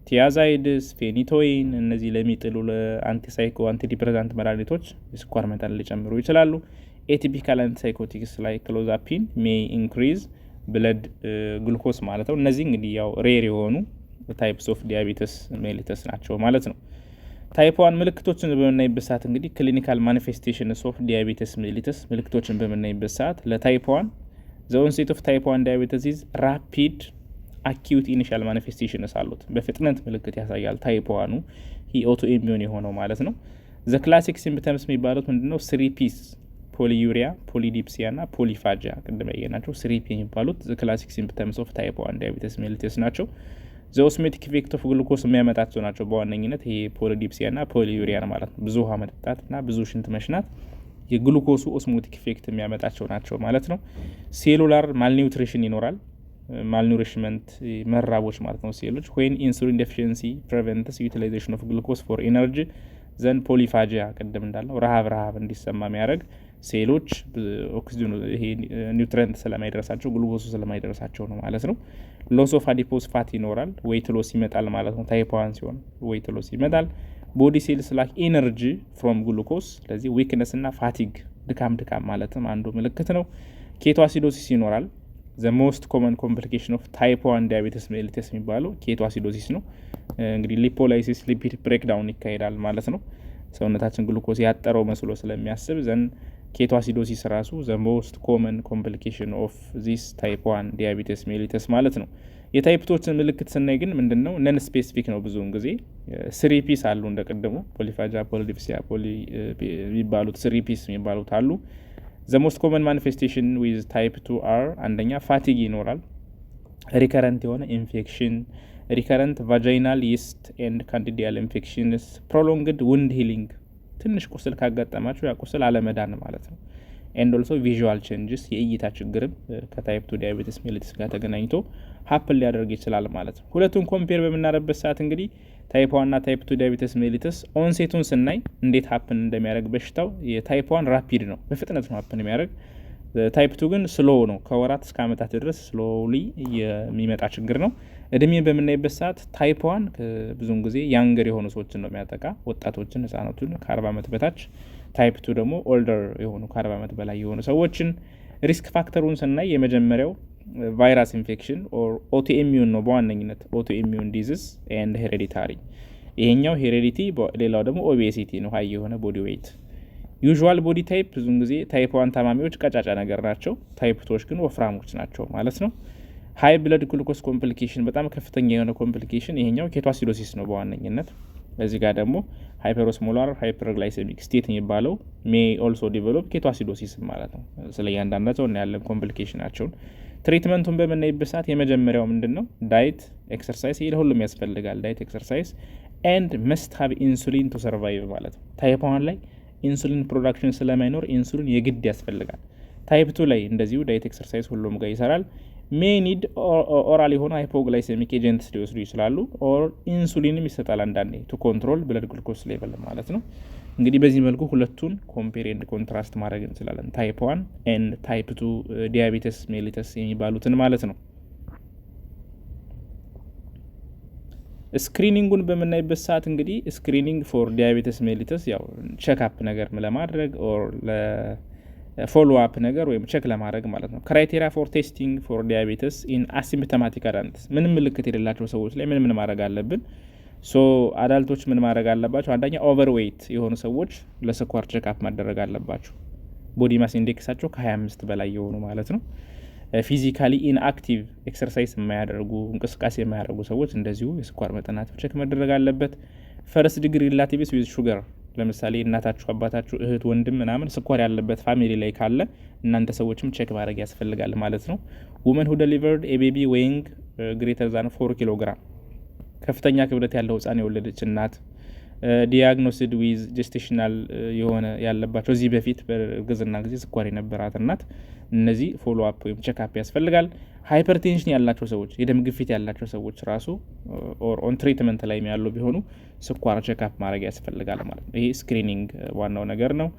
ቲያዛይድስ፣ ፌኒቶይን እነዚህ ለሚጥሉ ለአንቲሳይኮ አንቲዲፕሬሳንት መድኃኒቶች የስኳር መጠን ሊጨምሩ ይችላሉ። ኤቲፒካል አንቲሳይኮቲክስ ላይ ክሎዛፒን ሜይ ኢንክሪዝ ብለድ ግሉኮስ ማለት ነው። እነዚህ እንግዲህ ያው ሬር የሆኑ ታይፕስ ኦፍ ዲያቤተስ ሜሊተስ ናቸው ማለት ነው። ታይፕ 1 ምልክቶችን በምናይበት ሰዓት እንግዲህ ክሊኒካል ማኒፌስቴሽንስ ኦፍ ዲያቤተስ ሜሊተስ ምልክቶችን በምናይበት ሰዓት ለታይፕ 1 ዘ ኦንሴት ኦፍ ታይፕ 1 ዲያቤተስ ኢዝ ራፒድ አኪዩት ኢኒሻል ማኒፌስቴሽንስ አሉት። በፍጥነት ምልክት ያሳያል። ታይፕ 1 ሂ ኦቶ ኢሚዩን የሆነው ማለት ነው። ዘ ክላሲክ ሲምፕተምስ የሚባሉት ምንድነው? 3 ፒስ ፖሊዩሪያ፣ ፖሊዲፕሲያ እና ፖሊፋጂያ ቅድም ያየናቸው 3 ፒ የሚባሉት ዘ ክላሲክ ሲምፕተምስ ኦፍ ታይፕ 1 ዲያቤተስ ሜሊተስ ናቸው። ዘ ኦስሜቲክ ኢፌክት ኦፍ ግሉኮስ የሚያመጣቸው ናቸው በዋነኝነት ይሄ ፖሊዲፕሲያ እና ፖሊዩሪያ ማለት ነው። ብዙ ውሃ መጠጣት እና ብዙ ሽንት መሽናት የግሉኮሱ ኦስሞቲክ ኢፌክት የሚያመጣቸው ናቸው ማለት ነው። ሴሉላር ማልኒውትሪሽን ይኖራል። ማልኑሪሽመንት መራቦች ማለት ነው ሴሎች ዌን ኢንሱሊን ዴፊሽንሲ ፕሪቨንትስ ዩቲላይዜሽን ኦፍ ግሉኮስ ፎር ኢነርጂ ዘን ፖሊፋጂያ ቅድም እንዳልነው ረሃብ እንዲሰማ የሚያደርግ ሴሎች ኦክሲጅን ይሄ ኒውትሪየንት ስለማይደርሳቸው ግሉኮሱ ስለማይደርሳቸው ነው ማለት ነው። ሎስ ኦፍ አዲፖስ ፋት ይኖራል። ዌይት ሎስ ይመጣል ማለት ነው። ታይፕ 1 ሲሆን ዌይት ሎስ ይመጣል። ቦዲ ሴልስ ላክ ኢነርጂ ፍሮም ግሉኮስ። ስለዚህ ዊክነስ እና ፋቲግ ድካም ማለትም አንዱ ምልክት ነው። ኬቶ አሲዶሲስ ይኖራል። ዘ ሞስት ኮመን ኮምፕሊኬሽን ኦፍ ታይፕ 1 ዲያቤተስ ሜሊተስ የሚባለው ኬቶ አሲዶሲስ ነው። እንግዲህ ሊፖላይሲስ ሊፒድ ብሬክዳውን ይካሄዳል ማለት ነው። ሰውነታችን ግሉኮስ ያጠረው መስሎ ስለሚያስብ ዘን ኬቶ አሲዶሲስ ራሱ ዘ ሞስት ኮመን ኮምፕሊኬሽን ኦፍ ዚስ ታይፕ 1 ዲያቤቴስ ሜሊተስ ማለት ነው። የታይፕ 2 ምልክት ስናይ ግን ምንድነው ነን ስፔሲፊክ ነው። ብዙውን ጊዜ ስሪ ፒስ አሉ እንደቀደሙ ፖሊፋጃ፣ ፖሊዲፕሲያ የሚባሉት ስሪ ፒስ የሚባሉት አሉ። ዘ ሞስት ኮመን ማኒፌስቴሽን ዊዝ ታይፕ 2 አር አንደኛ ፋቲግ ይኖራል፣ ሪከረንት የሆነ ኢንፌክሽን፣ ሪከረንት ቫጃይናል ይስት ኤንድ ካንዲዲያል ኢንፌክሽንስ፣ ፕሮሎንግድ ውንድ ሂሊንግ ትንሽ ቁስል ካጋጠማችሁ ያ ቁስል አለመዳን ማለት ነው። ኤንድ ኦልሶ ቪዥዋል ቼንጅስ የእይታ ችግርም ከታይፕ 2 ዲያቤቴስ ሜሊተስ ጋር ተገናኝቶ ሀፕል ሊያደርግ ይችላል ማለት ነው። ሁለቱን ኮምፔር በምናደርግበት ሰዓት እንግዲህ ታይፕ 1 እና ታይፕ 2 ዲያቤቴስ ሜሊተስ ኦንሴቱን ስናይ እንዴት ሀፕን እንደሚያደርግ በሽታው የታይፕ 1 ራፒድ ነው፣ በፍጥነት ነው ሀፕን የሚያደርግ። ታይፕ 2 ግን ስሎ ነው፣ ከወራት እስከ ዓመታት ድረስ ስሎሊ የሚመጣ ችግር ነው። እድሜን በምናይበት ሰዓት ታይፕ 1 ብዙውን ጊዜ ያንገር የሆኑ ሰዎችን ነው የሚያጠቃ፣ ወጣቶችን፣ ህጻናቱን ከ40 ዓመት በታች። ታይፕ 2 ደግሞ ኦልደር የሆኑ ከ40 ዓመት በላይ የሆኑ ሰዎችን። ሪስክ ፋክተሩን ስናይ የመጀመሪያው ቫይረስ ኢንፌክሽን ኦር ኦቶኢሚዩን ነው በዋነኝነት ኦቶኢሚዩን ዲዚዝ ኤንድ ሄሬዲታሪ። ይሄኛው ሄሬዲቲ፣ ሌላው ደግሞ ኦቤሲቲ ነው፣ ሀይ የሆነ ቦዲ ዌይት። ዩዥዋል ቦዲ ታይፕ ብዙውን ጊዜ ታይፕ 1 ታማሚዎች ቀጫጫ ነገር ናቸው፣ ታይፕ 2 ግን ወፍራሞች ናቸው ማለት ነው። ሀይ ብለድ ግሉኮስ ኮምፕሊኬሽን በጣም ከፍተኛ የሆነ ኮምፕሊኬሽን ይሄኛው ኬቶ አሲዶሲስ ነው በዋነኝነት። እዚህ ጋር ደግሞ ሃይፐሮስሞላር ሃይፐርግላይሴሚክ ስቴት የሚባለው ሜይ ኦልሶ ዲቨሎፕ ኬቶ አሲዶሲስ ማለት ነው። ስለ እያንዳንዳቸው እናያለን ኮምፕሊኬሽናቸውን። ትሪትመንቱን በምናይበት ሰዓት የመጀመሪያው ምንድን ነው? ዳይት ኤክሰርሳይዝ፣ ይህ ለሁሉም ያስፈልጋል። ዳይት ኤክሰርሳይዝ ኤንድ መስት ሀብ ኢንሱሊን ቱ ሰርቫይቭ ማለት ነው። ታይፕ 1 ላይ ኢንሱሊን ፕሮዳክሽን ስለማይኖር ኢንሱሊን የግድ ያስፈልጋል። ታይፕ 2 ላይ እንደዚሁ ዳይት ኤክሰርሳይዝ ሁሉም ጋር ይሰራል። ሜኒድ ኦራል የሆነ ሃይፖግላይሴሚክ ኤጀንትስ ሊወስዱ ይችላሉ። ኦር ኢንሱሊንም ይሰጣል አንዳንዴ ቱ ኮንትሮል ብለድ ግሉኮስ ሌቨል ማለት ነው። እንግዲህ በዚህ መልኩ ሁለቱን ኮምፔር ኤንድ ኮንትራስት ማድረግ እንችላለን፣ ታይፕ 1 ኤንድ ታይፕ 2 ዲያቤቴስ ሜሊተስ የሚባሉትን ማለት ነው። ስክሪኒንጉን በምናይበት ሰዓት እንግዲህ ስክሪኒንግ ፎር ዲያቤቴስ ሜሊተስ ያው ቼክአፕ ነገር ለማድረግ ኦር ፎሎ አፕ ነገር ወይም ቼክ ለማድረግ ማለት ነው። ክራይቴሪያ ፎር ቴስቲንግ ፎር ዲያቤቴስ ኢን አሲምፕቶማቲክ አዳልትስ፣ ምንም ምልክት የሌላቸው ሰዎች ላይ ምን ማድረግ አለብን? ሶ አዳልቶች ምን ማድረግ አለባቸው? አንደኛ ኦቨርዌይት የሆኑ ሰዎች ለስኳር ቼክአፕ ማደረግ አለባቸው። ቦዲ ማስ ኢንዴክሳቸው ከ25 በላይ የሆኑ ማለት ነው። ፊዚካሊ ኢንአክቲቭ ኤክሰርሳይዝ የማያደርጉ እንቅስቃሴ የማያደርጉ ሰዎች እንደዚሁ የስኳር መጠናቸው ቼክ መደረግ አለበት። ፈርስት ዲግሪ ሪላቲቭስ ዊዝ ሹገር፣ ለምሳሌ እናታችሁ፣ አባታችሁ፣ እህት፣ ወንድም ምናምን ስኳር ያለበት ፋሚሊ ላይ ካለ እናንተ ሰዎችም ቼክ ማድረግ ያስፈልጋል ማለት ነው። ውመን ሁ ደሊቨርድ ኤ ቤቢ ዌይንግ ግሬተር ዛን 4 ኪሎግራም፣ ከፍተኛ ክብደት ያለው ህጻን የወለደች እናት፣ ዲያግኖስድ ዊዝ ጀስቴሽናል የሆነ ያለባቸው እዚህ በፊት በእርግዝና ጊዜ ስኳር የነበራት እናት፣ እነዚህ ፎሎ አፕ ወይም ቼክአፕ ያስፈልጋል። ሃይፐርቴንሽን ያላቸው ሰዎች፣ የደም ግፊት ያላቸው ሰዎች ራሱ ኦር ኦን ትሪትመንት ላይ ያሉ ቢሆኑ ስኳር ቼክአፕ ማድረግ ያስፈልጋል ማለት ነው። ይሄ ስክሪኒንግ ዋናው ነገር ነው።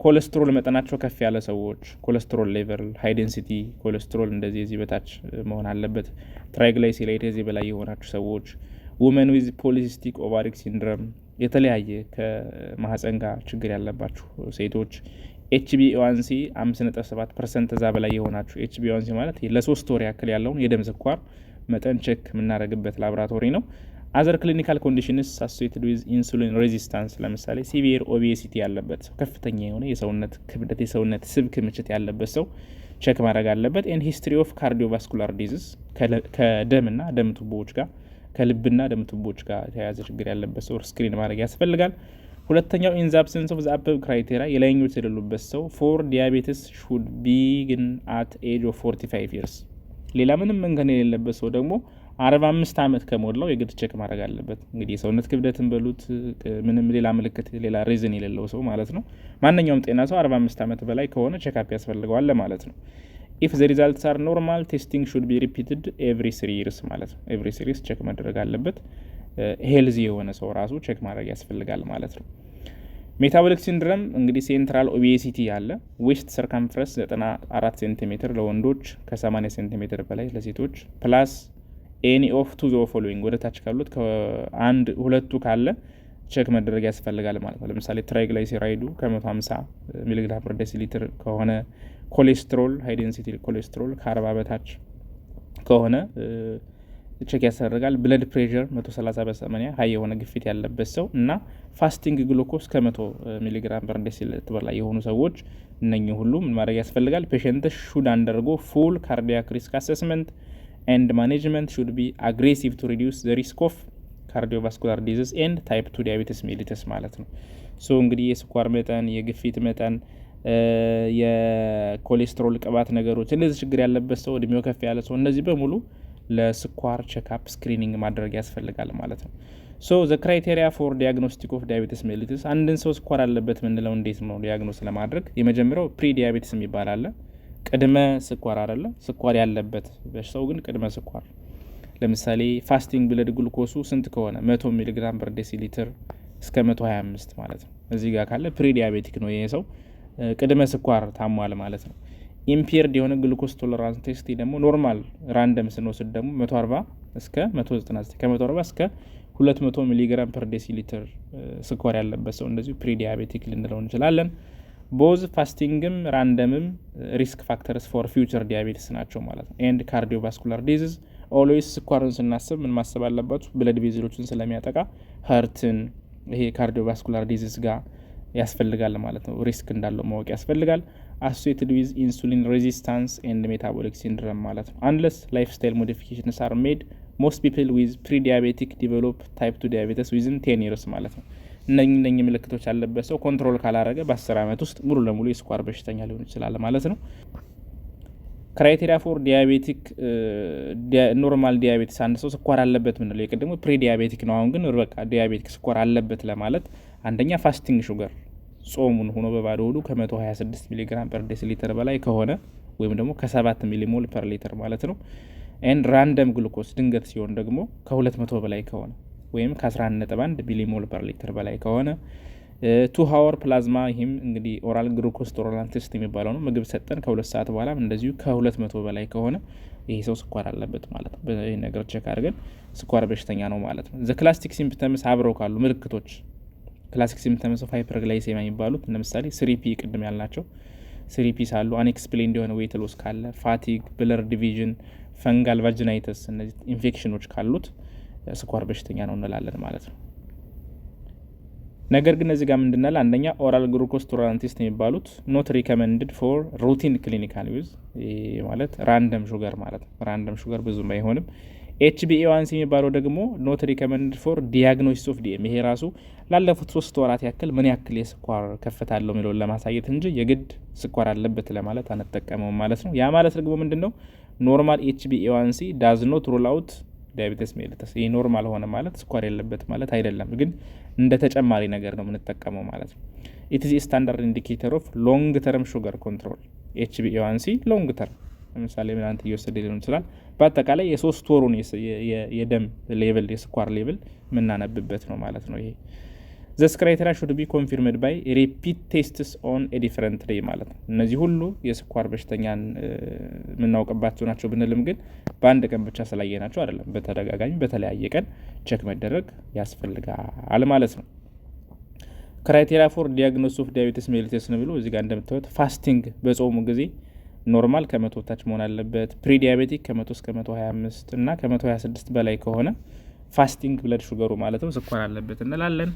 ኮሌስትሮል መጠናቸው ከፍ ያለ ሰዎች፣ ኮሌስትሮል ሌቨል ሃይ ዴንሲቲ ኮሌስትሮል እንደዚህ እዚህ በታች መሆን አለበት። ትራይግላይሴራይድ እዚህ በላይ የሆናችሁ ሰዎች፣ ውመን ዊዝ ፖሊሲስቲክ ኦቫሪክ ሲንድረም፣ የተለያየ ከማህፀን ጋር ችግር ያለባችሁ ሴቶች፣ HbA1c 5.7% እዛ በላይ የሆናችሁ። HbA1c ማለት ለ3 ወር ያክል ያለውን የደም ስኳር መጠን ቼክ የምናደርግበት ላቦራቶሪ ነው። አዘር ክሊኒካል ኮንዲሽንስ አሶሲኤትድ ዊዝ ኢንሱሊን ሬዚስታንስ፣ ለምሳሌ ሲቪር ኦቤሲቲ ያለበት ሰው፣ ከፍተኛ የሆነ የሰውነት ክብደት የሰውነት ስብ ክምችት ያለበት ሰው ቼክ ማድረግ አለበት። ኤንድ ሂስትሪ ኦፍ ካርዲዮቫስኩላር ዲዚዝ፣ ከደምና ደም ቱቦዎች ጋር ከልብና ደም ቱቦዎች ጋር የተያያዘ ችግር ያለበት ሰው ስክሪን ማድረግ ያስፈልጋል። ሁለተኛው ኢን ዘ አብሰንስ ኦፍ ዘ አበቭ ክራይቴሪያ፣ የላይኞች የሌሉበት ሰው ፎር ዲያቤቴስ ሹድ ቢግን አት ኤጅ ኦፍ 45 ይርስ። ሌላ ምንም መንገድ የሌለበት ሰው ደግሞ 45 ዓመት ከሞላው የግድ ቼክ ማድረግ አለበት። እንግዲህ የሰውነት ክብደትን በሉት ምንም ሌላ ምልክት ሌላ ሪዝን የሌለው ሰው ማለት ነው። ማንኛውም ጤና ሰው 45 ዓመት በላይ ከሆነ ቼክአፕ ያስፈልገዋል ማለት ነው። ኢፍ ዘ ሪዛልትስ አር ኖርማል ቴስቲንግ ሹድ ቢ ሪፒትድ ኤቭሪ 3 ይርስ ማለት ነው። ኤቭሪ 3 ይርስ ቼክ መደረግ አለበት። ሄልዚ የሆነ ሰው ራሱ ቼክ ማድረግ ያስፈልጋል ማለት ነው። ሜታቦሊክ ሲንድረም እንግዲህ ሴንትራል ኦቤሲቲ ያለ፣ ዌስት ሰርከምፍረንስ 94 ሴንቲሜትር ለወንዶች፣ ከ80 ሴንቲሜትር በላይ ለሴቶች፣ ፕላስ ኤኒ ኦፍ ቱ ዘ ፎሎዊንግ፣ ወደ ታች ካሉት ከአንድ ሁለቱ ካለ ቼክ መደረግ ያስፈልጋል ማለት ነው። ለምሳሌ ትራይግላይሴራይዱ ከ150 ሚሊግራም ፐር ዴሲሊትር ከሆነ፣ ኮሌስትሮል ሃይ ዴንሲቲ ኮሌስትሮል ከ40 በታች ከሆነ፣ ቼክ ያስደርጋል። ብለድ ፕሬሸር 130/80 ሀይ የሆነ ግፊት ያለበት ሰው እና ፋስቲንግ ግሉኮስ ከ100 ሚሊግራም ፐር ዴሲሊትር በላይ የሆኑ ሰዎች እነኚህ ሁሉ ምን ማድረግ ያስፈልጋል? ፔሸንት ሹድ አንደርጎ ፉል ካርዲያክ ሪስክ አሰስመንት ኤንድ ማኔጅመንት ሹድ ቢ አግሬሲቭ ቱ ሪዲዩስ ዘ ሪስክ ኦፍ ካርዲዮቫስኩላር ዲዚዝ ኤንድ ታይፕ 2 ዲያቤቲስ ሜሊተስ ማለት ነው። ሶ እንግዲህ የስኳር መጠን፣ የግፊት መጠን፣ የኮሌስትሮል ቅባት ነገሮች እነዚህ ችግር ያለበት ሰው፣ እድሜው ከፍ ያለ ሰው እነዚህ በሙሉ ለስኳር ቼክአፕ ስክሪኒንግ ማድረግ ያስፈልጋል ማለት ነው። ሶ ዘ ክራይቴሪያ ፎር ዲያግኖስቲክ ኦፍ ዲያቤቲስ ሜሊተስ አንድን ሰው ስኳር አለበት ምንለው እንዴት ነው ዲያግኖስ ለማድረግ? የመጀመሪያው ፕሪ ዲያቤቲስ የሚባል አለ። ቅድመ ስኳር አይደለ፣ ስኳር ያለበት በሰው ግን ቅድመ ስኳር። ለምሳሌ ፋስቲንግ ብለድ ግሉኮሱ ስንት ከሆነ 100 ሚሊግራም ፐር ዴሲሊትር እስከ 125 ማለት ነው። እዚህ ጋር ካለ ፕሪ ዲያቤቲክ ነው ይሄ ሰው፣ ቅድመ ስኳር ታሟል ማለት ነው። ኢምፔርድ የሆነ ግሉኮስ ቶለራንስ ቴስት ደግሞ ኖርማል ራንደም ስንወስድ ደግሞ 140 እስከ 199 ከ140 እስከ 200 ሚሊግራም ፐር ዴሲሊትር ስኳር ያለበት ሰው እንደዚሁ ፕሪ ዲያቤቲክ ልንለው እንችላለን። ቦዝ ፋስቲንግም ራንደምም ሪስክ ፋክተርስ ፎር ፊውቸር ዲያቤቲስ ናቸው ማለት ነው። ኤንድ ካርዲዮቫስኩላር ዲዚዝ ኦልዌይስ ስኳርን ስናስብ ምን ማሰብ አለባችሁ? ብለድ ቬዝሎችን ስለሚያጠቃ ሀርትን ይሄ ካርዲዮቫስኩላር ዲዚዝ ጋር ያስፈልጋል ማለት ነው። ሪስክ እንዳለው ማወቅ ያስፈልጋል። አሶሲኤትድ ዊዝ ኢንሱሊን ሬዚስታንስ ኤንድ ሜታቦሊክ ሲንድረም ማለት ነው። አንለስ ላይፍ ስታይል ሞዲፊኬሽንስ አር ሜድ ሞስት ፒፕል ዊዝ ፕሪ ዲያቤቲክ ዲቨሎፕ ታይፕ 2 ዲያቤቲስ ዊዝን 10 ይርስ ማለት ነው። እነኚህ ምልክቶች ያለበት ሰው ኮንትሮል ካላረገ በ10 ዓመት ውስጥ ሙሉ ለሙሉ የስኳር በሽተኛ ሊሆን ይችላል ማለት ነው። ክራይቴሪያ ፎር ዲያቤቲክ ኖርማል ዲያቤቲስ አንድ ሰው ስኳር አለበት ምንለው የቀደሙ ፕሪ ዲያቤቲክ ነው። አሁን ግን በቃ ዲያቤቲክ ስኳር አለበት ለማለት አንደኛ ፋስቲንግ ሹገር ጾሙን ሆኖ በባዶ ሆዱ ከ126 ሚሊግራም ፐር ዴሲሊትር በላይ ከሆነ ወይም ደግሞ ከ7 ሚሊሞል ፐር ሊትር ማለት ነው። ኤንድ ራንደም ግሉኮስ ድንገት ሲሆን ደግሞ ከ200 በላይ ከሆነ ወይም ከ11.1 ሚሊሞል ፐር ሊትር በላይ ከሆነ 2 ሃወር ፕላዝማ ይህም እንግዲህ ኦራል ግሉኮስ ቶለራንስ ቴስት የሚባለው ነው። ምግብ ሰጠን ከ2 ሰዓት በኋላ እንደዚሁ ከ200 በላይ ከሆነ ይሄ ሰው ስኳር አለበት ማለት ነው። በዚህ ነገር ቼክ አድርገን ስኳር በሽተኛ ነው ማለት ነው። ዘ ክላሲክ ሲምፕተምስ አብረው ካሉ ምልክቶች ክላሲክ ሲምፕተምስ ኦፍ ሃይፐርግላይሴሚያ የሚባሉት ለምሳሌ 3ፒ ቅድም ያልናቸው 3ፒ ሳሉ አንኤክስፕሌንድ የሆነ ዌት ሎስ ካለ፣ ፋቲግ፣ ብለር ዲቪዥን፣ ፈንጋል ቫጂናይተስ እነዚህ ኢንፌክሽኖች ካሉት ስኳር በሽተኛ ነው እንላለን ማለት ነው። ነገር ግን እዚህ ጋር ምንድናል? አንደኛ ኦራል ግሉኮስ ቶለራንስ ቴስት የሚባሉት ኖት ሪኮመንድድ ፎር ሩቲን ክሊኒካል ዩዝ ማለት ራንደም ሹገር ማለት ነው። ራንደም ሹገር ብዙም አይሆንም። HbA1c የሚባለው ደግሞ ኖት ሪኮመንድድ ፎር ዲያግኖሲስ ኦፍ ዲኤም ይሄ ራሱ ላለፉት 3 ወራት ያክል ምን ያክል የስኳር ከፍታ አለው የሚለውን ለማሳየት እንጂ የግድ ስኳር አለበት ለማለት አንጠቀመውም ማለት ነው። ያ ማለት ደግሞ ምንድነው? ኖርማል HbA1c ዳዝ ኖት ሩል አውት ዲያቤቲስ ሜሊተስ። ይሄ ኖርማል ሆነ ማለት ስኳር የለበት ማለት አይደለም፣ ግን እንደ ተጨማሪ ነገር ነው የምንጠቀመው ማለት ነው። ኢት ኢዝ ስታንዳርድ ኢንዲኬተር ኦፍ ሎንግ ተርም ሹገር ኮንትሮል HbA1c ሎንግ ተርም ለምሳሌ ምን አንተ እየወሰደ ሊሆን ይችላል። በአጠቃላይ የ3 ወሩን የደም ሌቭል የስኳር ሌቭል ምናነብበት ነው ማለት ነው። ይሄ ዘስ ክራይቴሪያ ሹድ ቢ ኮንፊርምድ ባይ ሪፒት ቴስትስ ኦን ኤ ዲፈረንት ዴይ ማለት ነው። እነዚህ ሁሉ የስኳር በሽተኛን የምናውቅባቸው ናቸው ብንልም ግን በአንድ ቀን ብቻ ስላየናቸው አይደለም። በተደጋጋሚ በተለያየ ቀን ቼክ መደረግ ያስፈልጋል ማለት ነው። ክራይቴሪያ ፎር ዲያግኖሲስ ኦፍ ዲያቤቲስ ሜሊተስ ነው ብሎ እዚህ ጋር እንደምታዩት ፋስቲንግ በጾሙ ጊዜ ኖርማል ከ100 ታች መሆን አለበት። ፕሪ ዲያቤቲክ ከ100 እስከ 125 እና ከ126 በላይ ከሆነ ፋስቲንግ ብለድ ሹገሩ ማለት ነው ስኳር አለበት እንላለን።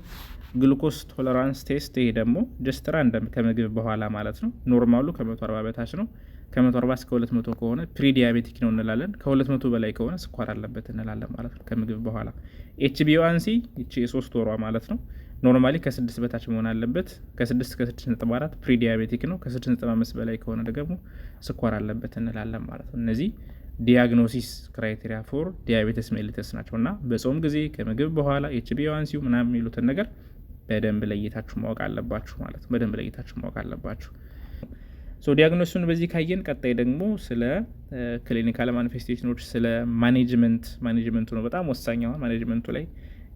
ግሉኮስ ቶለራንስ ቴስት ይሄ ደግሞ ጀስት ራንደም ከምግብ በኋላ ማለት ነው። ኖርማሉ ከ140 በታች ነው። ከ140 እስከ 200 ከሆነ ፕሪ ዲያቤቲክ ነው እንላለን። ከ200 በላይ ከሆነ ስኳር አለበት እንላለን ማለት ነው ከምግብ በኋላ። HbA1c እቺ የ3 ወሯ ማለት ነው ኖርማሊ ከ6 በታች መሆን አለበት። ከ6 እስከ 6.4 ፕሪ ዲያቤቲክ ነው። ከ6.5 በላይ ከሆነ ደግሞ ስኳር አለበት እንላለን ማለት ነው። እነዚህ ዲያግኖሲስ ክራይቴሪያ ፎር ዲያቤቲስ ሜሊተስ ናቸው እና በጾም ጊዜ ከምግብ በኋላ HbA1c ምናምን የሚሉትን ነገር በደንብ ለይታችሁ ማወቅ አለባችሁ ማለት ነው። በደንብ ለይታችሁ ማወቅ አለባችሁ። ሶ ዲያግኖሲሱን በዚህ ካየን ቀጣይ ደግሞ ስለ ክሊኒካል ማኒፌስቴሽኖች ስለ ማኔጅመንቱ ነው በጣም ወሳኝ አሁን ማኔጅመንቱ ላይ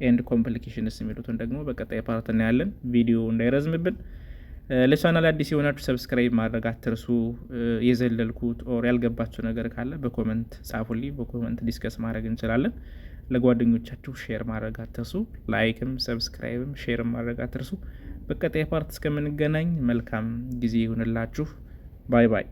ኤንድ ኮምፕሊኬሽንስ የሚሉትን ደግሞ በቀጣይ ፓርት እናያለን። ቪዲዮ እንዳይረዝምብን ለቻናል አዲስ የሆናችሁ ሰብስክራይብ ማድረግ አትርሱ። የዘለልኩት ኦር ያልገባችሁ ነገር ካለ በኮመንት ጻፉልኝ። በኮመንት ዲስከስ ማድረግ እንችላለን። ለጓደኞቻችሁ ሼር ማድረግ አትርሱ። ላይክም ሰብስክራይብም ሼርም ማድረግ አትርሱ። በቀጣይ ፓርት እስከምንገናኝ መልካም ጊዜ ይሁንላችሁ። ባይ ባይ።